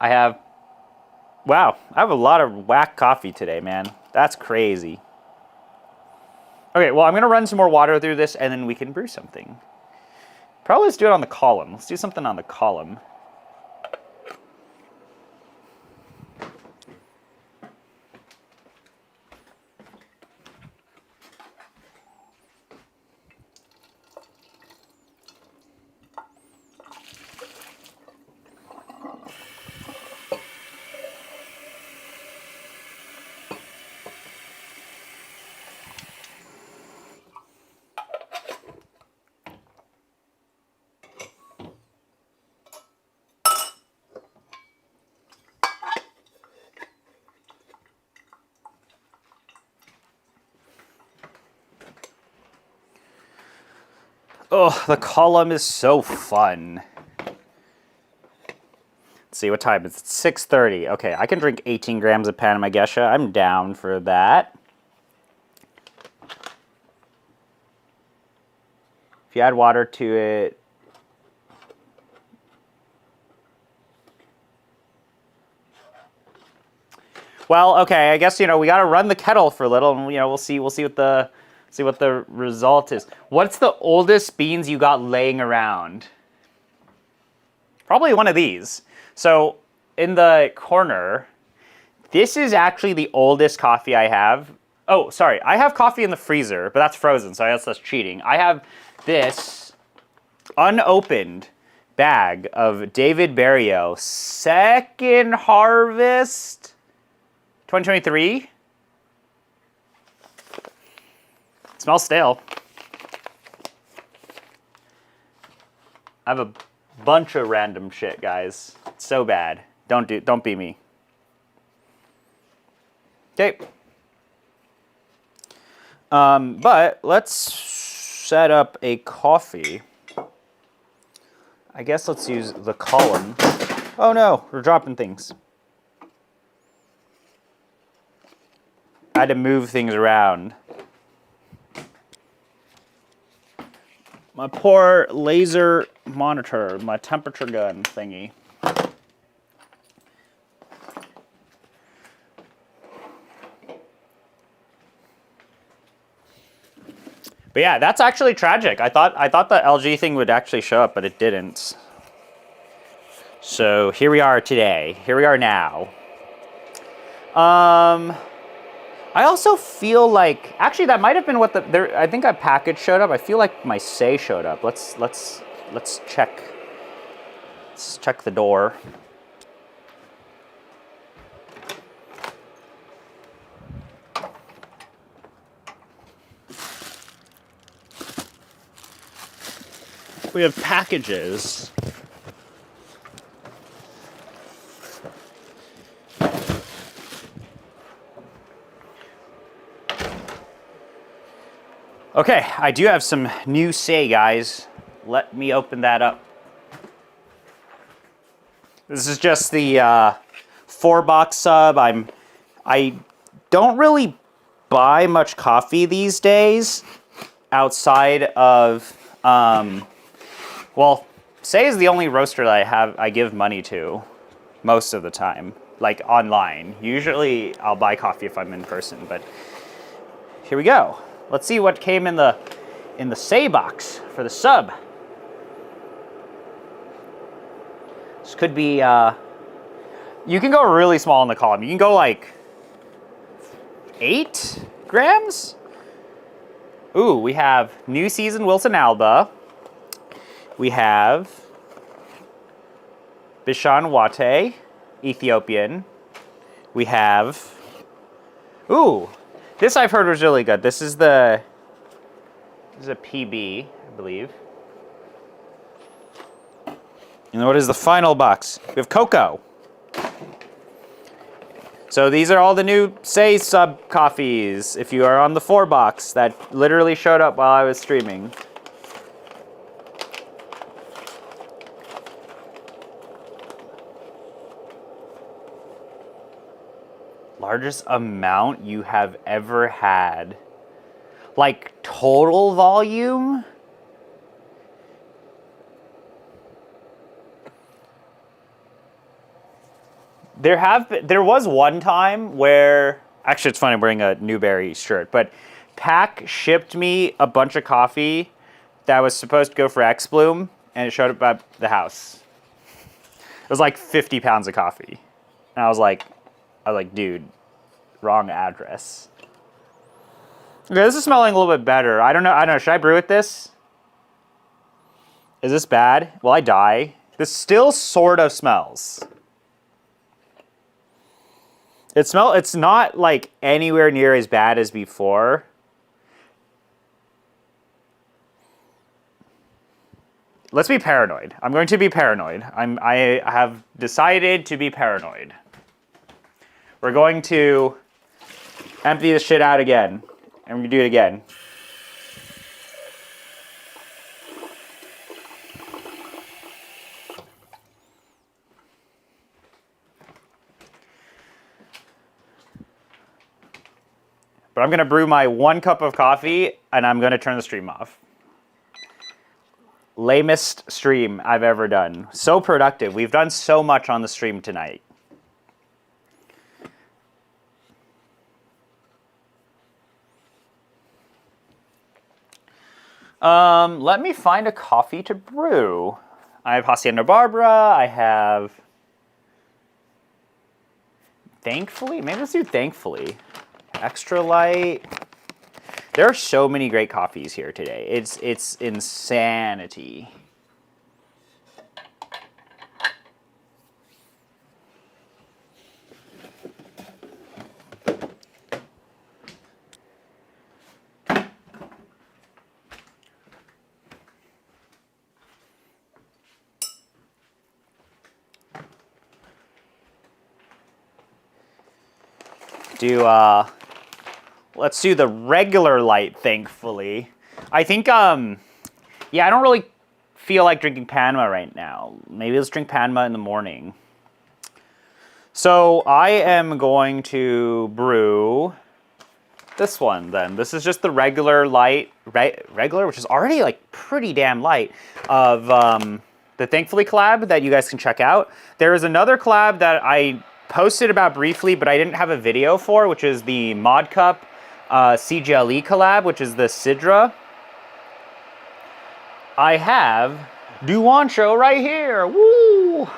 Wow, I have a lot of whack coffee today, man. That's crazy. Okay, well, I'm going to run some more water through this, and then we can brew something. Probably let's do it on the column. Let's do something on the column. Oh, the column is so fun. Let's see, what time? It's 6:30. Okay, I can drink 18 grams of Panama Gesha. I'm down for that. If you add water to it... Well, okay, I guess, you know, we got to run the kettle for a little, and, you know, we'll see what the result is. What's the oldest beans you got laying around? Probably one of these. So in the corner, this is actually the oldest coffee I have. Oh, sorry, I have coffee in the freezer, but that's frozen, so that's cheating. I have this unopened bag of David Barrio Second Harvest 2023. Smells stale. I have a bunch of random shit, guys. It's so bad. Don't be me. Okay. But let's set up a coffee. I guess let's use the column. Oh no, we're dropping things. I had to move things around. My poor laser monitor, my temperature gun thingy. But yeah, that's actually tragic. I thought the LG thing would actually show up, but it didn't. So here we are today. Here we are now. I also feel like actually that might have been what I think a package showed up. I feel like my say showed up. Let's check. Let's check the door. We have packages. Okay, I do have some new say, guys. Let me open that up. This is just the 4-box sub. I don't really buy much coffee these days outside of well, Say is the only roaster that I give money to most of the time, like online. Usually I'll buy coffee if I'm in person, but here we go. Let's see what came in the Say box for the sub. This could be you can go really small in the column. You can go like 8 grams. Ooh, we have New Season Wilson Alba. We have Bishan Wate, Ethiopian. We have, ooh, this I've heard was really good. This is a PB, I believe. And what is the final box? We have cocoa. So these are all the new Say sub coffees. If you are on the 4-box, that literally showed up while I was streaming. Largest amount you have ever had. Like total volume? There was one time where, actually it's funny I'm wearing a Newberry shirt, but Pack shipped me a bunch of coffee that was supposed to go for X Bloom, and it showed up at the house. It was like 50 pounds of coffee. And I was like, dude, wrong address. Okay, this is smelling a little bit better. I don't know, should I brew with this? Is this bad? Will I die? This still sort of smells. It's not like anywhere near as bad as before. Let's be paranoid. I'm going to be paranoid. I have decided to be paranoid. We're going to empty this shit out again. And we're going to do it again. But I'm going to brew my 1 cup of coffee, and I'm going to turn the stream off. Lamest stream I've ever done. So productive. We've done so much on the stream tonight. Let me find a coffee to brew. I have Hacienda Barbara. I have... Thankfully? Maybe let's do Thankfully. Extra light. There are so many great coffees here today. It's insanity. let's do the regular light, thankfully. I think, yeah, I don't really feel like drinking Panama right now. Maybe let's drink Panama in the morning. So I am going to brew this one then. This is just the regular light, regular, which is already like pretty damn light, of the Thankfully collab that you guys can check out. There is another collab that I posted about briefly, but I didn't have a video for, which is the Mod Cup CGLE collab, which is the Sidra. I have Duancho right here. Woo!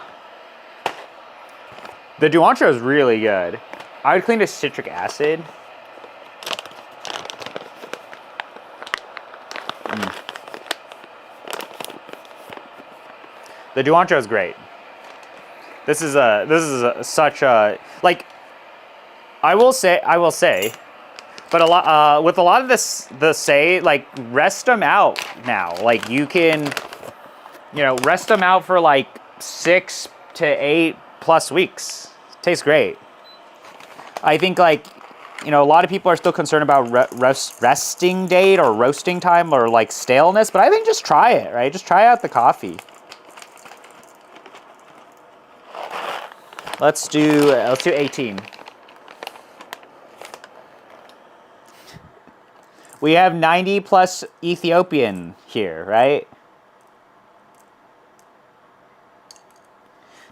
The Duancho is really good. I would clean to citric acid. The Duancho is great. This is such a, like, I will say, but with a lot of this, like, rest them out now. Like, you can, rest them out for like 6 to 8 plus weeks. Tastes great. I think, like, a lot of people are still concerned about resting date or roasting time or like staleness, but I think just try it, right? Just try out the coffee. Let's do 18. We have 90 plus Ethiopian here, right?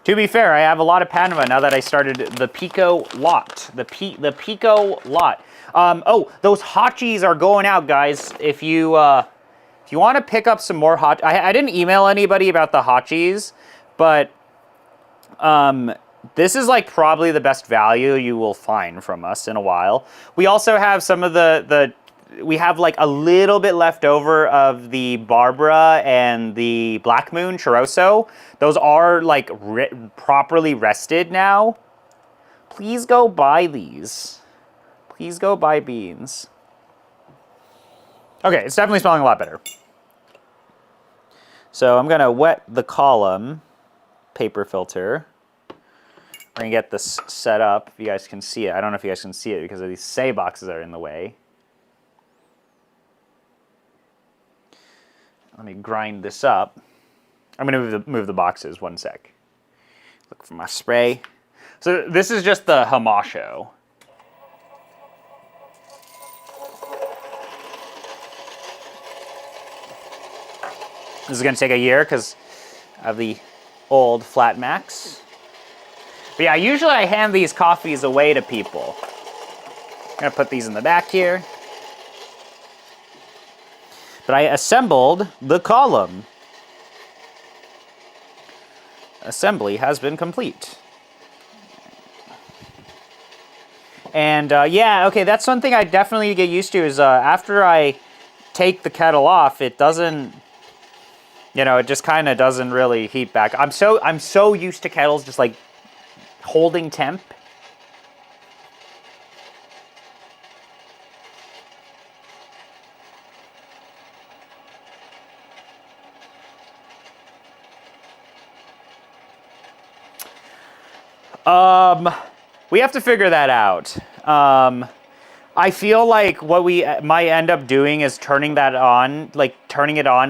To be fair, I have a lot of Panama now that I started the Pico lot. The Pico lot. Oh, those hotchies are going out, guys. If you want to pick up some more I didn't email anybody about the hotchies, but this is like probably the best value you will find from us in a while. We also have some of we have like a little bit left over of the Barbara and the Black Moon Choroso. Those are like properly rested now. Please go buy these. Please go buy beans. Okay, it's definitely smelling a lot better. So I'm gonna wet the column paper filter. We're gonna get this set up, if you guys can see it. I don't know if you guys can see it because of these say boxes that are in the way. Let me grind this up. I'm gonna move the boxes, one sec. Look for my spray. So this is just the Hamasho. This is gonna take a year because of the old Flat Max. But yeah, usually I hand these coffees away to people. I'm gonna put these in the back here. But I assembled the column. Assembly has been complete. And yeah, okay, that's one thing I definitely get used to is after I take the kettle off, it doesn't, it just kind of doesn't really heat back. I'm so used to kettles just like holding temp. We have to figure that out. I feel like what we might end up doing is turning it on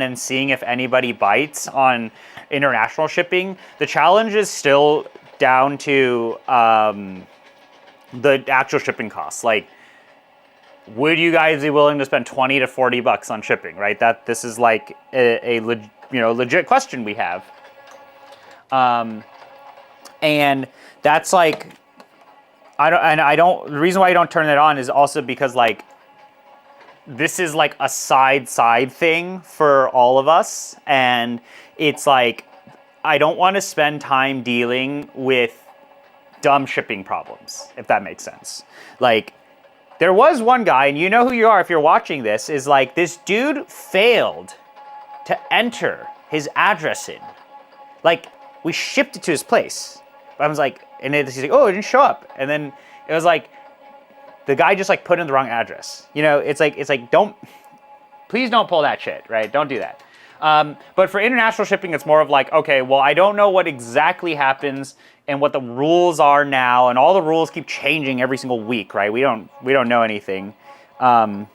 and seeing if anybody bites on international shipping. The challenge is still down to the actual shipping costs. Like, would you guys be willing to spend 20 to 40 bucks on shipping, right? This is like a legit question we have. And that's like, the reason why I don't turn it on is also because like, this is like a side thing for all of us. And it's like, I don't want to spend time dealing with dumb shipping problems, if that makes sense. Like, there was one guy, and you know who you are if you're watching this, is like, this dude failed to enter his address in. Like, we shipped it to his place. I was like, and he's like, oh, it didn't show up. And then it was like, the guy just like put in the wrong address. It's like, please don't pull that shit, right? Don't do that. But for international shipping, it's more of like, okay, well, I don't know what exactly happens and what the rules are now, and all the rules keep changing every single week, right? We don't know anything. I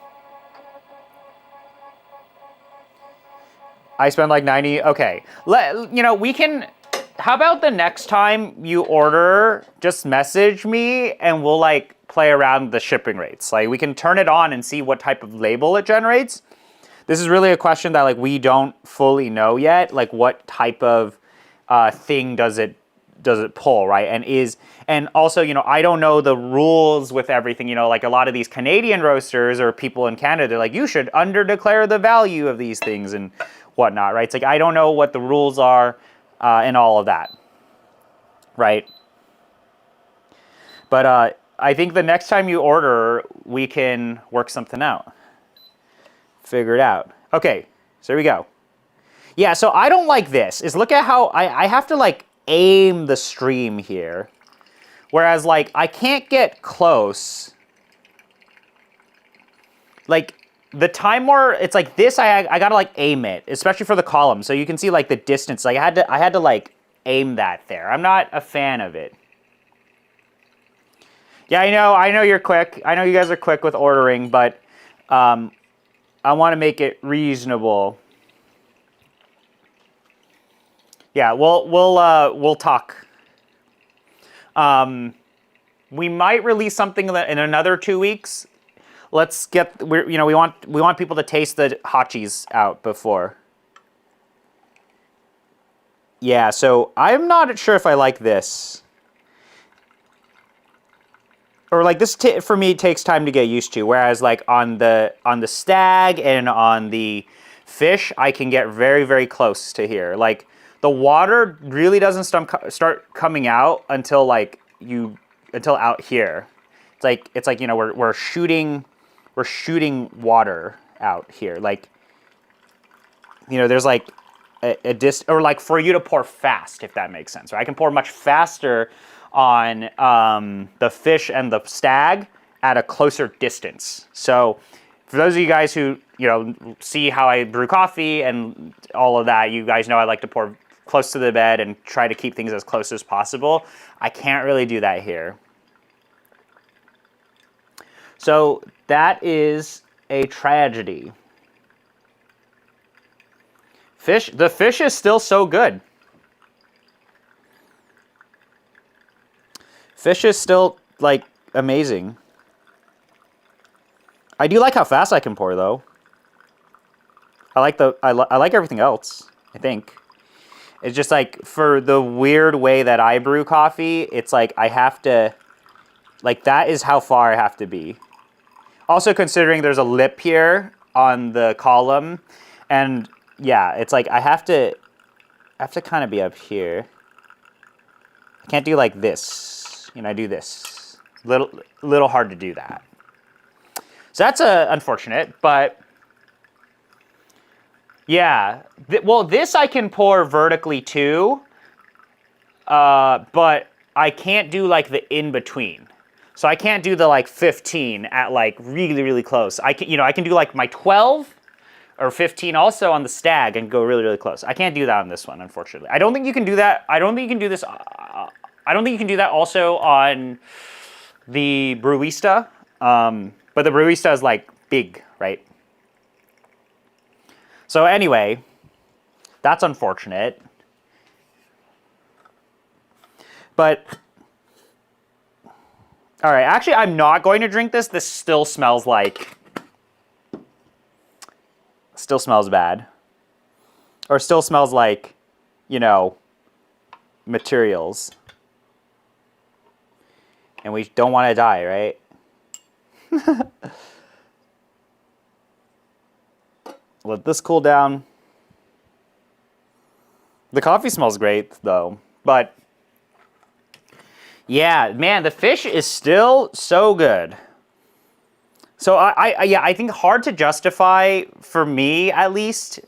spend like 90. Okay, we can. How about the next time you order, just message me and we'll like play around with the shipping rates. Like we can turn it on and see what type of label it generates. This is really a question that like we don't fully know yet. Like what type of thing does it pull, right? And also, I don't know the rules with everything. Like a lot of these Canadian roasters or people in Canada, like you should underdeclare the value of these things and whatnot, right? It's like I don't know what the rules are and all of that, right? But I think the next time you order, we can work something out. Figure it out. Okay, so here we go. Yeah, so I don't like this. Look at how I have to like aim the stream here. Whereas like I can't get close. Like the timer, it's like this, I gotta like aim it, especially for the column. So you can see like the distance. Like I had to like aim that there. I'm not a fan of it. Yeah, I know you're quick. I know you guys are quick with ordering, but I want to make it reasonable. Yeah, we'll talk. We might release something in another 2 weeks. Let's get we want people to taste the hotchies out before. Yeah, so I'm not sure if I like this. Or like this for me takes time to get used to, whereas like on the stag and on the fish I can get very, very close to here. Like the water really doesn't start coming out until out here. It's like we're shooting water out here. Like there's like or like for you to pour fast, if that makes sense. Right? I can pour much faster on the fish and the stag at a closer distance. So for those of you guys who see how I brew coffee and all of that, you guys know I like to pour close to the bed and try to keep things as close as possible. I can't really do that here. So that is a tragedy. The fish is still so good. Fish is still like amazing. I do like how fast I can pour though. I like everything else, I think. It's just like for the weird way that I brew coffee, it's like I have to, like that is how far I have to be. Also considering there's a lip here on the column, and yeah, it's like I have to kind of be up here. I can't do like this. I do this. Little hard to do that. So that's unfortunate, but yeah. Well, this I can pour vertically too, but I can't do like the in between. So I can't do the like 15 at like really, really close. I can do like my 12 or 15 also on the stag and go really, really close. I can't do that on this one, unfortunately. I don't think you can do that. I don't think you can do this. I don't think you can do that also on the Brewista. But the Brewista is like big, right? So anyway, that's unfortunate. But all right, actually, I'm not going to drink this. This still smells bad. Or still smells like, materials. And we don't want to die, right? Let this cool down. The coffee smells great, though. But yeah, man, the fish is still so good. So I think hard to justify for me at least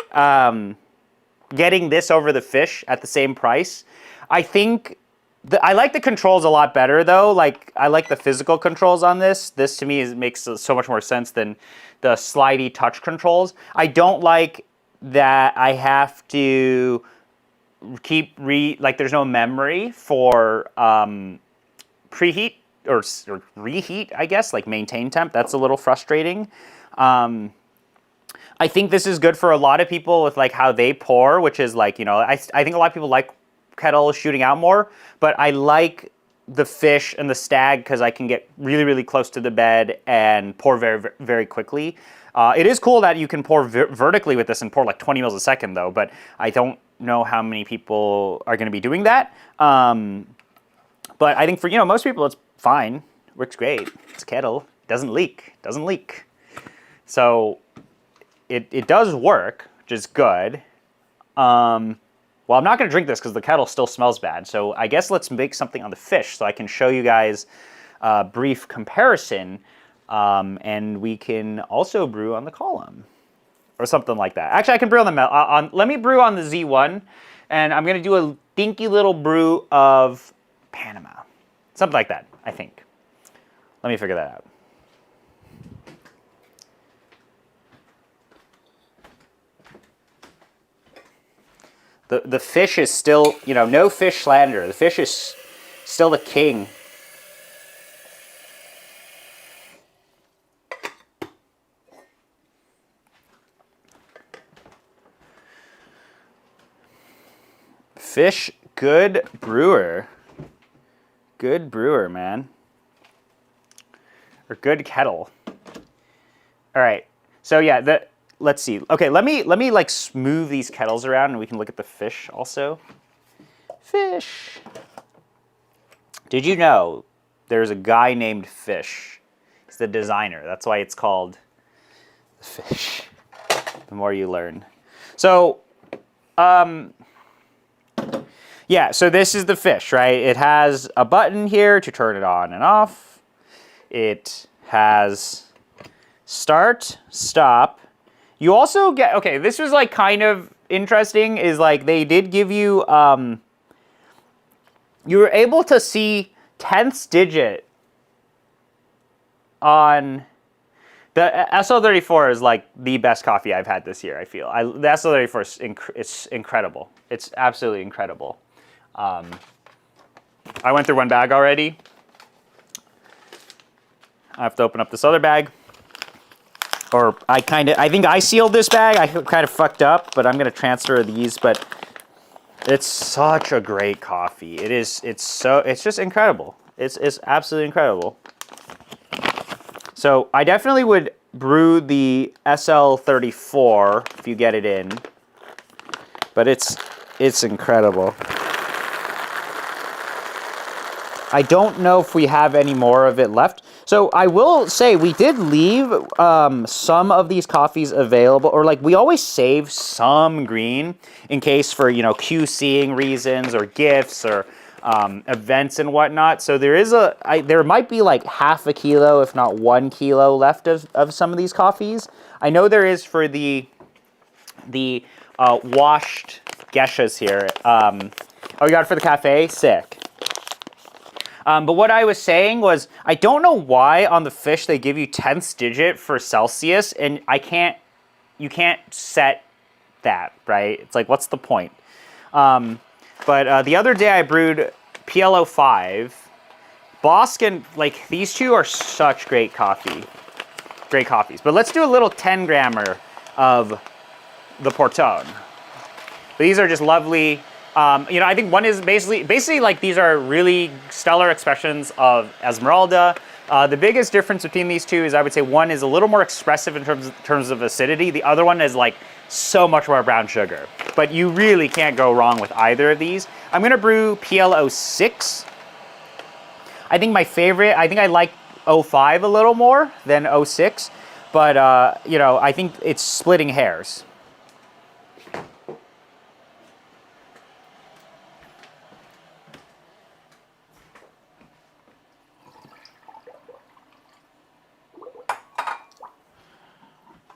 getting this over the fish at the same price. I think I like the controls a lot better though. Like I like the physical controls on this. This to me makes so much more sense than the slidey touch controls. I don't like that I have to there's no memory for preheat or reheat, I guess, like maintain temp. That's a little frustrating. I think this is good for a lot of people with like how they pour, which is like, I think a lot of people like kettle shooting out more, but I like the fish and the stag because I can get really, really close to the bed and pour very, very quickly. It is cool that you can pour vertically with this and pour like 20 mils a second though, but I don't know how many people are going to be doing that. But I think for, most people it's fine. Works great. It's a kettle. Doesn't leak. So it does work, which is good. Well, I'm not going to drink this because the kettle still smells bad. So I guess let's make something on the fish so I can show you guys a brief comparison. And we can also brew on the column or something like that. Actually, I can brew on the let me brew on the Z1, and I'm going to do a dinky little brew of Panama. Something like that, I think. Let me figure that out. The fish is still, no fish slander. The fish is still the king. Fish, good brewer. Good brewer, man. Or good kettle. All right. So yeah, let's see. Okay, let me like move these kettles around and we can look at the fish also. Fish. Did you know there's a guy named Fish? He's the designer. That's why it's called the fish. The more you learn. So, yeah, so this is the fish, right? It has a button here to turn it on and off. It has start, stop. You also get, okay, this was like kind of interesting, is like they did give you, you were able to see 10th digit on, the SL34 is like the best coffee I've had this year, I feel. The SL34 is incredible. It's absolutely incredible. I went through one bag already. I have to open up this other bag. Or I think I sealed this bag. I kind of fucked up, but I'm going to transfer these. But it's such a great coffee. It's just incredible. It's absolutely incredible. So I definitely would brew the SL34 if you get it in. But it's incredible. I don't know if we have any more of it left. So I will say we did leave some of these coffees available, or like we always save some green in case for, QCing reasons or gifts or events and whatnot. So there is there might be like half a kilo, if not 1 kilo left of some of these coffees. I know there is for the washed geishas here. Oh, you got it for the cafe? Sick. But what I was saying was, I don't know why on the fish they give you 10th digit for Celsius, and you can't set that, right? It's like, what's the point? But the other day I brewed PLO5. Boskin, like, these two are such great coffees. But let's do a little 10 grammer of the Portone. These are just lovely. I think one is basically like these are really stellar expressions of Esmeralda. The biggest difference between these two is I would say one is a little more expressive in terms of acidity. The other one is like so much more brown sugar. But you really can't go wrong with either of these. I'm going to brew PLO6. I think I like 05 a little more than 06. But, I think it's splitting hairs.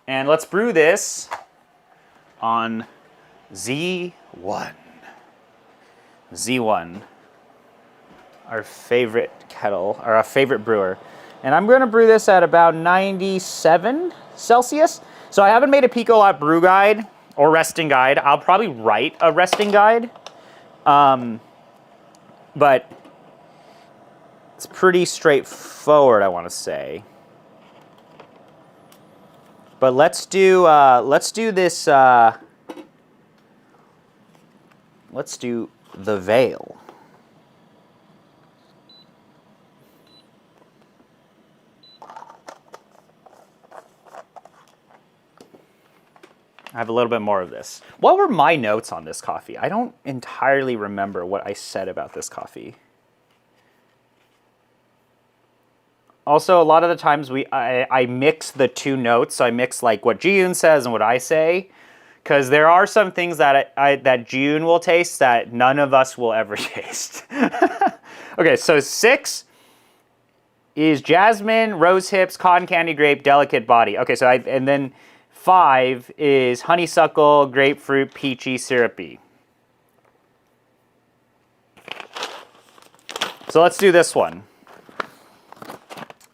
And let's brew this on Z1. Z1, our favorite kettle, or our favorite brewer. And I'm going to brew this at about 97 Celsius. So I haven't made a Pico Lot brew guide or resting guide. I'll probably write a resting guide But it's pretty straightforward, I want to say. But let's do this. Let's do the Veil. I have a little bit more of this. What were my notes on this coffee? I don't entirely remember what I said about this coffee. Also, a lot of the times I mix the two notes. So I mix like what Jiyun says and what I say, because there are some things that that Jiyun will taste that none of us will ever taste. Okay, so 6 is jasmine, rose hips, cotton candy grape, delicate body. Okay, so and then 5 is honeysuckle, grapefruit, peachy, syrupy. So let's do this one.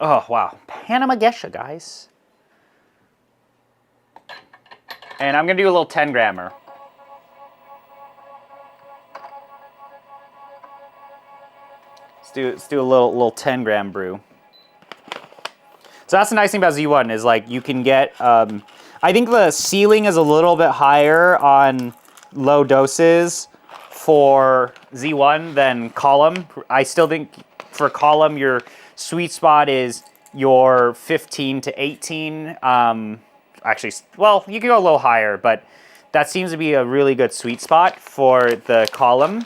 Oh, wow. Panama Gesha, guys. And I'm going to do a little 10 grammer. Let's do a little 10 gram brew. So that's the nice thing about Z1 is like you can get, I think the ceiling is a little bit higher on low doses for Z1 than column. I still think for column your sweet spot is your 15 to 18. Actually, well, you can go a little higher, but that seems to be a really good sweet spot for the column.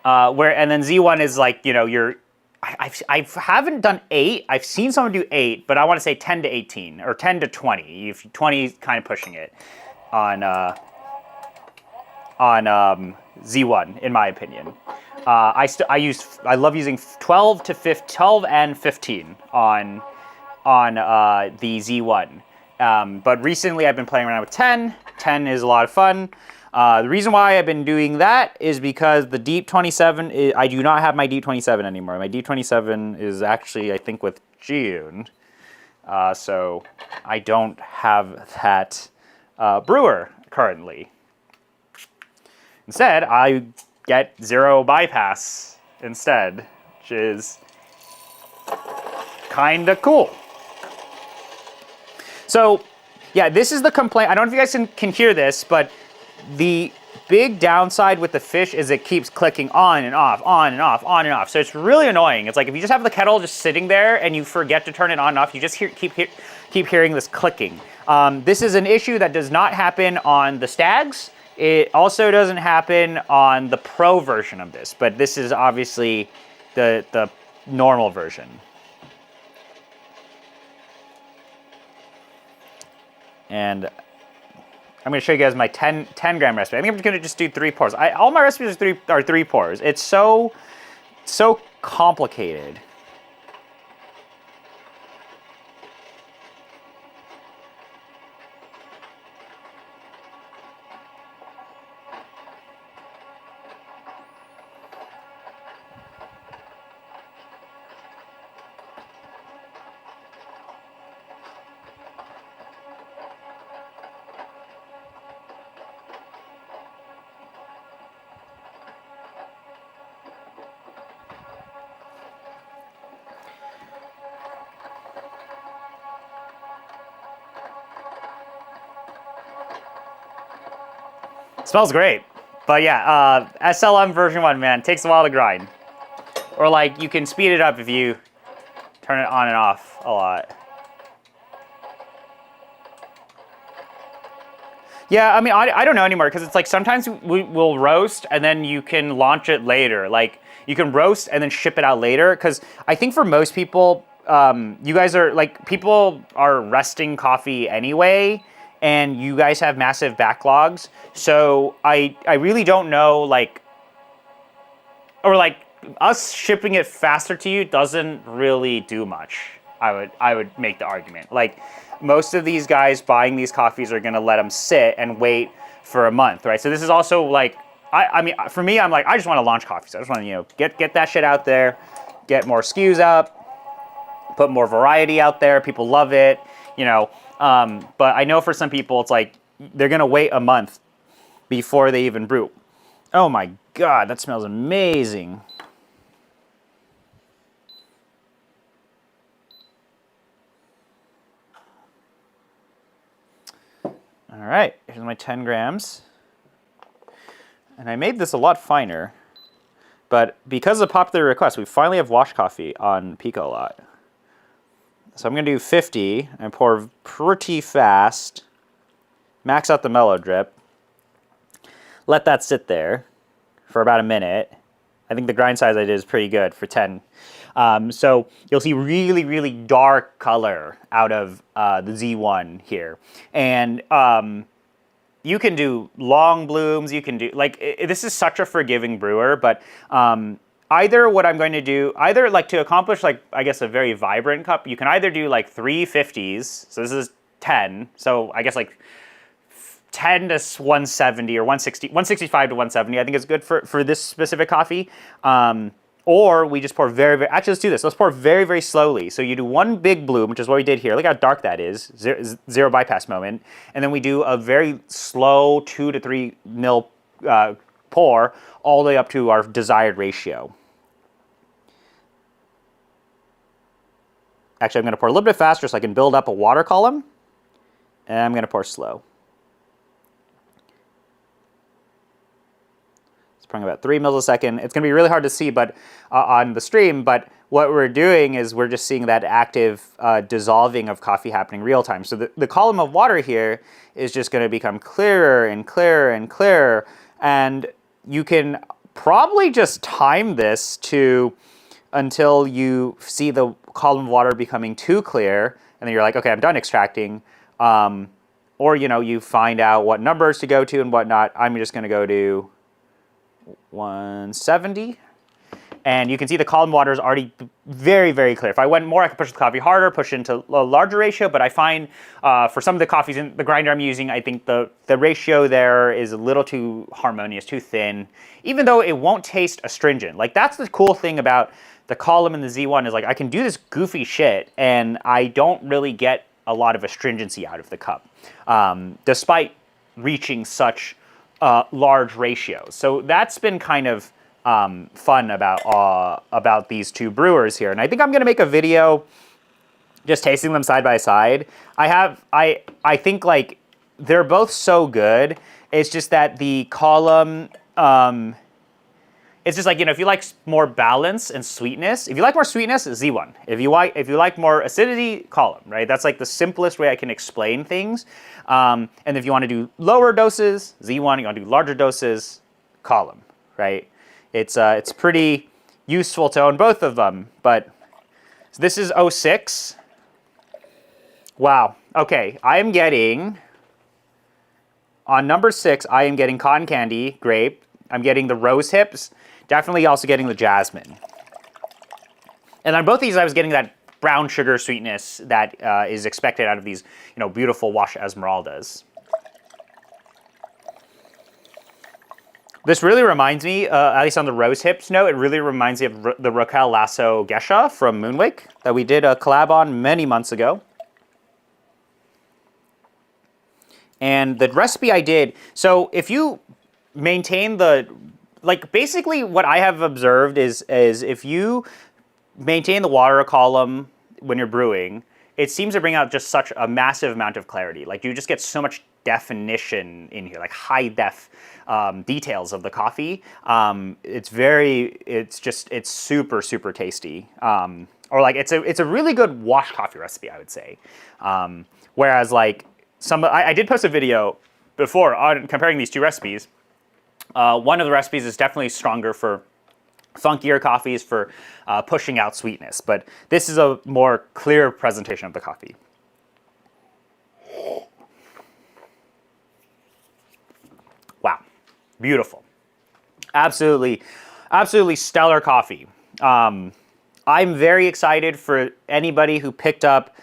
And then Z1 is like, you know, I haven't done 8. I've seen someone do 8, but I want to say 10 to 18 or 10 to 20. If 20 is kind of pushing it on Z1, in my opinion. I love using 12 and 15 on the Z1. But recently I've been playing around with 10. 10 is a lot of fun. The reason why I've been doing that is because the Deep 27, I do not have my Deep 27 anymore. My Deep 27 is actually, I think, with June. So I don't have that brewer currently. Instead, I get 0 bypass instead, which is kind of cool. So, yeah, this is the complaint. I don't know if you guys can hear this, but the big downside with the fish is it keeps clicking on and off, on and off, on and off. So it's really annoying. It's like if you just have the kettle just sitting there and you forget to turn it on and off, you just keep hearing this clicking. This is an issue that does not happen on the Stags. It also doesn't happen on the Pro version of this, but this is obviously the normal version. And I'm going to show you guys my 10 gram recipe. I think I'm going to just do 3 pours. All my recipes are 3 pours. It's so complicated. Smells great. But yeah, SLM version 1, man, takes a while to grind. Or like, you can speed it up if you turn it on and off a lot. Yeah, I mean, I don't know anymore, because it's like sometimes we'll roast and then you can launch it later. Like, you can roast and then ship it out later, because I think for most people, you guys are, like, people are resting coffee anyway, and you guys have massive backlogs. So I really don't know, like, or like us shipping it faster to you doesn't really do much. I would make the argument. Like, most of these guys buying these coffees are gonna let them sit and wait for a month, right? So this is also like, I mean, for me, I'm like, I just want to launch coffees. I just want to, you know, get that shit out there, get more SKUs up, put more variety out there. People love it, you know. But I know for some people, it's like they're gonna wait a month before they even brew. Oh my God, that smells amazing. All right, here's my 10 grams. And I made this a lot finer, but because of popular request, we finally have wash coffee on Pico a lot. So I'm gonna do 50 and pour pretty fast, max out the mellow drip, let that sit there for about a minute. I think the grind size I did is pretty good for 10. So you'll see really, really dark color out of the Z1 here. And you can do long blooms, you can do, like, this is such a forgiving brewer, but either what I'm going to do, either like to accomplish like, I guess a very vibrant cup, you can either do like 3 50s, so this is 10, so I guess like 10 to 170 or 160, 165 to 170, I think is good for this specific coffee. Or we just pour very, very, actually let's do this. Let's pour very, very slowly. So you do one big bloom, which is what we did here. Look how dark that is, zero bypass moment. And then we do a very slow 2 to 3 mil pour all the way up to our desired ratio. Actually, I'm gonna pour a little bit faster so I can build up a water column. And I'm gonna pour slow. Pouring about 3 mils a second. It's going to be really hard to see but on the stream, but what we're doing is we're just seeing that active dissolving of coffee happening real time. So the column of water here is just going to become clearer and clearer and clearer, and you can probably just time this to until you see the column of water becoming too clear, and then you're like, okay, I'm done extracting. Or, you know, you find out what numbers to go to and whatnot. I'm just going to go to 170, and you can see the column water is already very, very clear. If I went more, I could push the coffee harder, push into a larger ratio, but I find for some of the coffees in the grinder I'm using, I think the ratio there is a little too harmonious, too thin, even though it won't taste astringent. Like, that's the cool thing about the column in the Z1 is, like, I can do this goofy shit, and I don't really get a lot of astringency out of the cup, despite reaching such large ratios. So that's been kind of fun about these two brewers here. And I think I'm going to make a video just tasting them side by side. I think, like, they're both so good. It's just that the column, it's just like, you know, if you like more balance and sweetness, if you like more sweetness, Z1. If you like more acidity, column, right? That's like the simplest way I can explain things. And if you want to do lower doses, Z1. You want to do larger doses, column, right? It's pretty useful to own both of them. But so this is 06. Wow. Okay, I am getting, on number 6, I am getting cotton candy, grape. I'm getting the rose hips. Definitely also getting the jasmine. And on both these, I was getting that brown sugar sweetness that is expected out of these, you know, beautiful wash Esmeraldas. This really reminds me, at least on the rose hips note, it really reminds me of the Raquel Lasso Gesha from Moonwake that we did a collab on many months ago. And the recipe I did, so if you maintain the, like, basically what I have observed is if you maintain the water column when you're brewing, it seems to bring out just such a massive amount of clarity. Like, you just get so much definition in here, like high def details of the coffee. It's super, super tasty. Or like, it's a really good wash coffee recipe, I would say. Whereas like I did post a video before on comparing these two recipes. One of the recipes is definitely stronger for funkier coffees, for pushing out sweetness, but this is a more clear presentation of the coffee. Wow, beautiful. Absolutely, absolutely stellar coffee. I'm very excited for anybody who picked up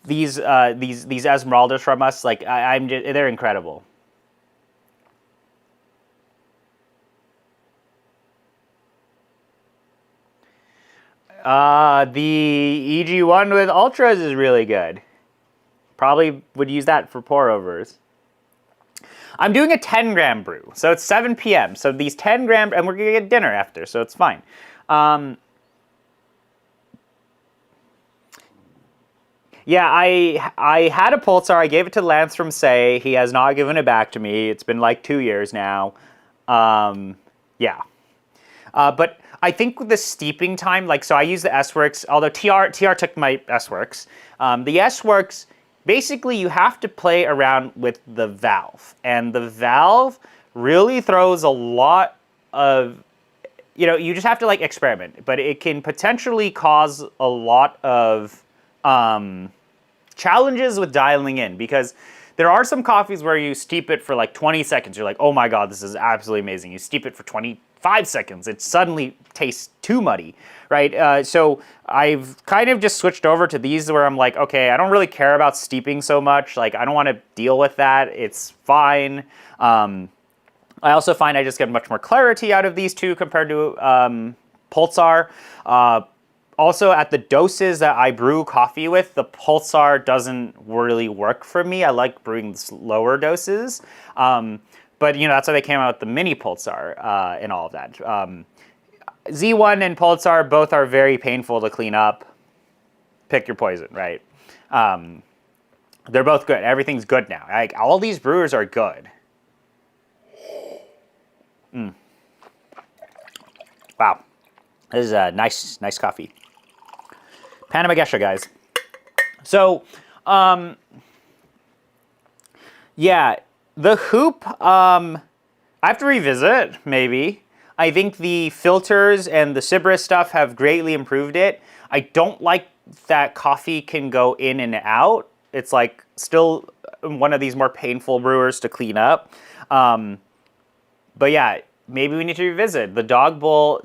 these Esmeraldas from us. Like, they're incredible. The EG1 with Ultras is really good. Probably would use that for pour overs. I'm doing a 10-gram brew, so it's 7 p.m. So these 10-gram, and we're gonna get dinner after, so it's fine. Yeah, I had a Pulsar. I gave it to Lance from Say. He has not given it back to me. It's been like 2 years now. Yeah. But I think with the steeping time, like, so I use the S-Works, although TR took my S-Works. The S-Works, basically you have to play around with the valve. And the valve really throws a lot of, you just have to like experiment. But it can potentially cause a lot of challenges with dialing in, because there are some coffees where you steep it for like 20 seconds. You're like, oh my God, this is absolutely amazing. You steep it for 25 seconds. It suddenly tastes too muddy, right? So I've kind of just switched over to these where I'm like, okay, I don't really care about steeping so much. Like, I don't want to deal with that. It's fine. I also find I just get much more clarity out of these two compared to Pulsar. Also, at the doses that I brew coffee with, the Pulsar doesn't really work for me. I like brewing lower doses. But, that's why they came out with the mini Pulsar and all of that. Z1 and Pulsar both are very painful to clean up. Pick your poison, right? They're both good. Everything's good now. Like, all these brewers are good. Wow. This is a nice coffee. Panama Gesha, guys. So, yeah, the hoop, I have to revisit, maybe. I think the filters and the Sybaris stuff have greatly improved it. I don't like that coffee can go in and out. It's like still one of these more painful brewers to clean up. But yeah, maybe we need to revisit. The Dog Bowl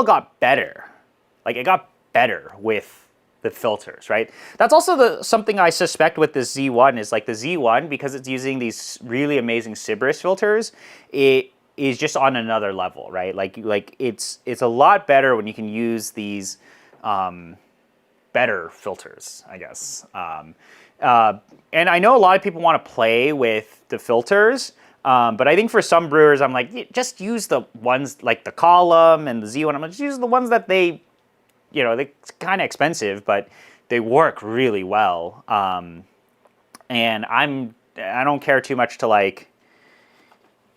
got better. Like, it got better with the filters, right? That's also something I suspect with the Z1 is like the Z1, because it's using these really amazing Sybaris filters, it is just on another level, right? Like it's a lot better when you can use these better filters, I guess. And I know a lot of people want to play with the filters, but I think for some brewers, I'm like, just use the ones like the Column and the Z1. I'm like, just use the ones that they're kind of expensive, but they work really well. And I don't care too much to like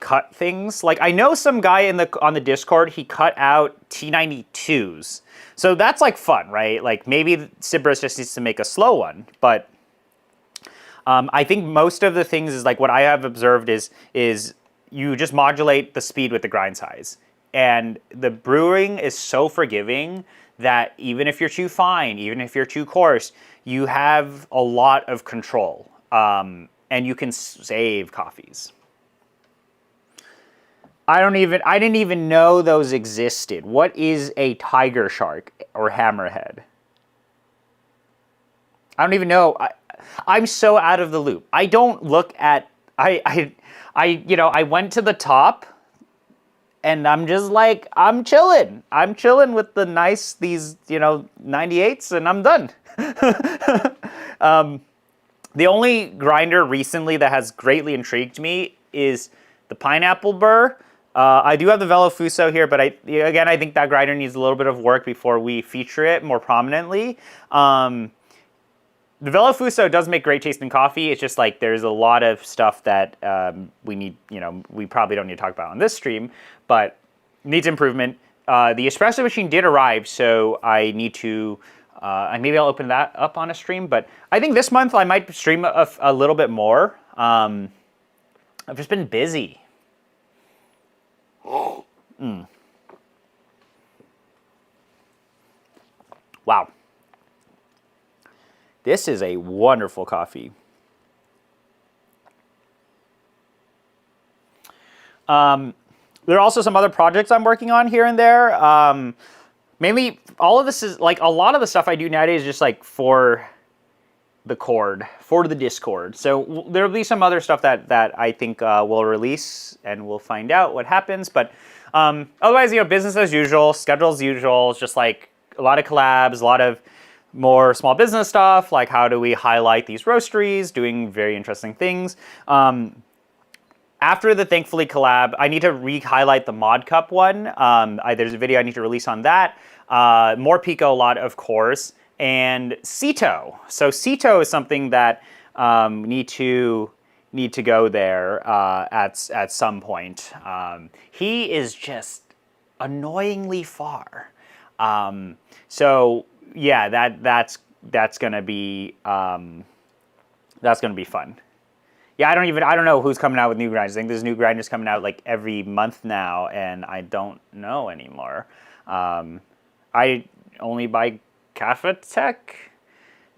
cut things. Like, I know some guy on the Discord, he cut out T92s. So that's like fun, right? Like, maybe Sybaris just needs to make a slow one, but I think most of the things is like what I have observed is you just modulate the speed with the grind size. And the brewing is so forgiving that even if you're too fine, even if you're too coarse, you have a lot of control, and you can save coffees. I didn't even know those existed. What is a tiger shark or hammerhead? I don't even know. I'm so out of the loop. I don't look at. I went to the top. And I'm just like, I'm chilling. I'm chilling with these 98s, and I'm done. The only grinder recently that has greatly intrigued me is the pineapple burr. I do have the Velo Fuso here, but I think that grinder needs a little bit of work before we feature it more prominently. The Velo Fuso does make great tasting coffee. It's just like there's a lot of stuff that we need, we probably don't need to talk about on this stream, but needs improvement. The espresso machine did arrive, so I need to, maybe I'll open that up on a stream, but I think this month I might stream a little bit more. I've just been busy. Wow. This is a wonderful coffee. There are also some other projects I'm working on here and there. Mainly, all of this is, like, a lot of the stuff I do nowadays is just, like, for the Discord. So there'll be some other stuff that I think we'll release, and we'll find out what happens. But otherwise, business as usual, schedule as usual. It's just, like, a lot of collabs, a lot of more small business stuff, like how do we highlight these roasteries, doing very interesting things. after the Thankfully collab, I need to re-highlight the Mod Cup one. There's a video I need to release on that. More Pico a lot, of course, and Cito. So Cito is something that need to go there at some point. He is just annoyingly far. So yeah, that's gonna be fun. Yeah, I don't know who's coming out with new grinders. I think there's new grinders coming out like every month now, and I don't know anymore. I only buy Cafetech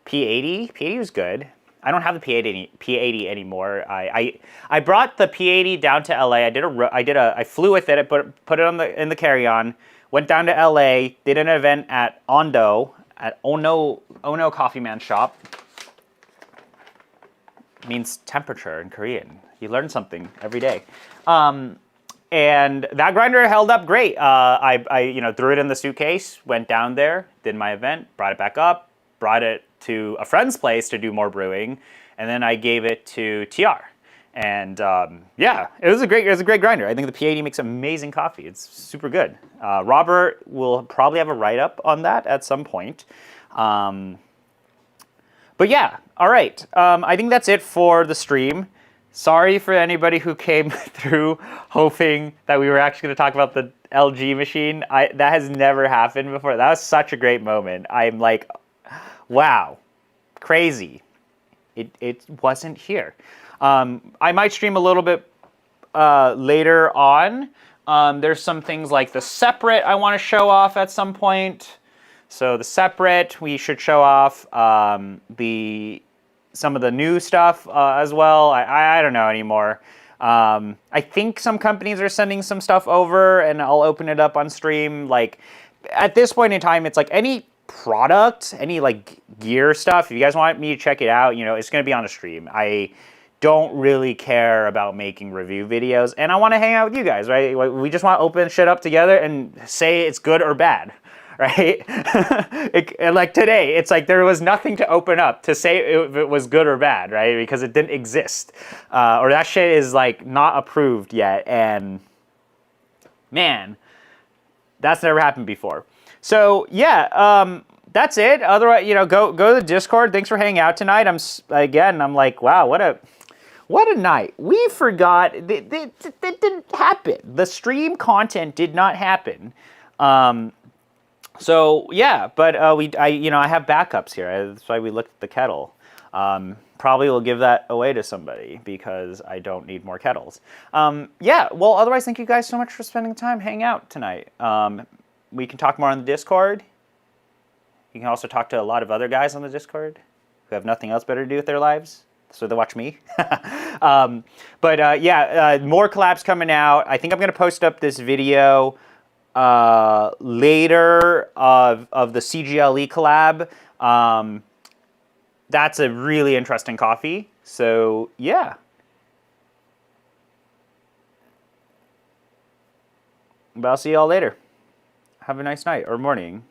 P80. P80 was good. I don't have the P80 anymore. I brought the P80 down to LA. I flew with it. I put it in the carry-on. Went down to LA. Did an event at Ono Coffee Man shop. Means temperature in Korean. You learn something every day. And that grinder held up great. I threw it in the suitcase, went down there, did my event, brought it back up, brought it to a friend's place to do more brewing, and then I gave it to TR. And yeah, it was a great grinder. I think the P80 makes amazing coffee. It's super good. Robert will probably have a write-up on that at some point. But yeah, all right. I think that's it for the stream. Sorry for anybody who came through hoping that we were actually going to talk about the LG machine. That has never happened before. That was such a great moment. I'm like, wow, crazy. It wasn't here. I might stream a little bit later on. There's some things like the separate I want to show off at some point. So the separate, we should show off some of the new stuff as well. I don't know anymore. I think some companies are sending some stuff over, and I'll open it up on stream. Like at this point in time, it's like any product, any like gear stuff. If you guys want me to check it out, it's going to be on a stream. I don't really care about making review videos, and I want to hang out with you guys, right? We just want to open shit up together and say it's good or bad. Right? Like today, it's like there was nothing to open up to say if it was good or bad, right? Because it didn't exist. Or that shit is like not approved yet. And man, that's never happened before. So yeah, that's it. Otherwise, go to the Discord. Thanks for hanging out tonight. I'm like, wow, what a night. We forgot, that didn't happen. The stream content did not happen. So yeah, but I have backups here. That's why we looked at the kettle. Probably will give that away to somebody because I don't need more kettles. Yeah, well, otherwise, thank you guys so much for spending time hanging out tonight. We can talk more on the Discord. You can also talk to a lot of other guys on the Discord who have nothing else better to do with their lives, so they watch me. Yeah, more collabs coming out. I think I'm going to post up this video later of the CGLE collab. That's a really interesting coffee. So yeah. But I'll see y'all later. Have a nice night or morning.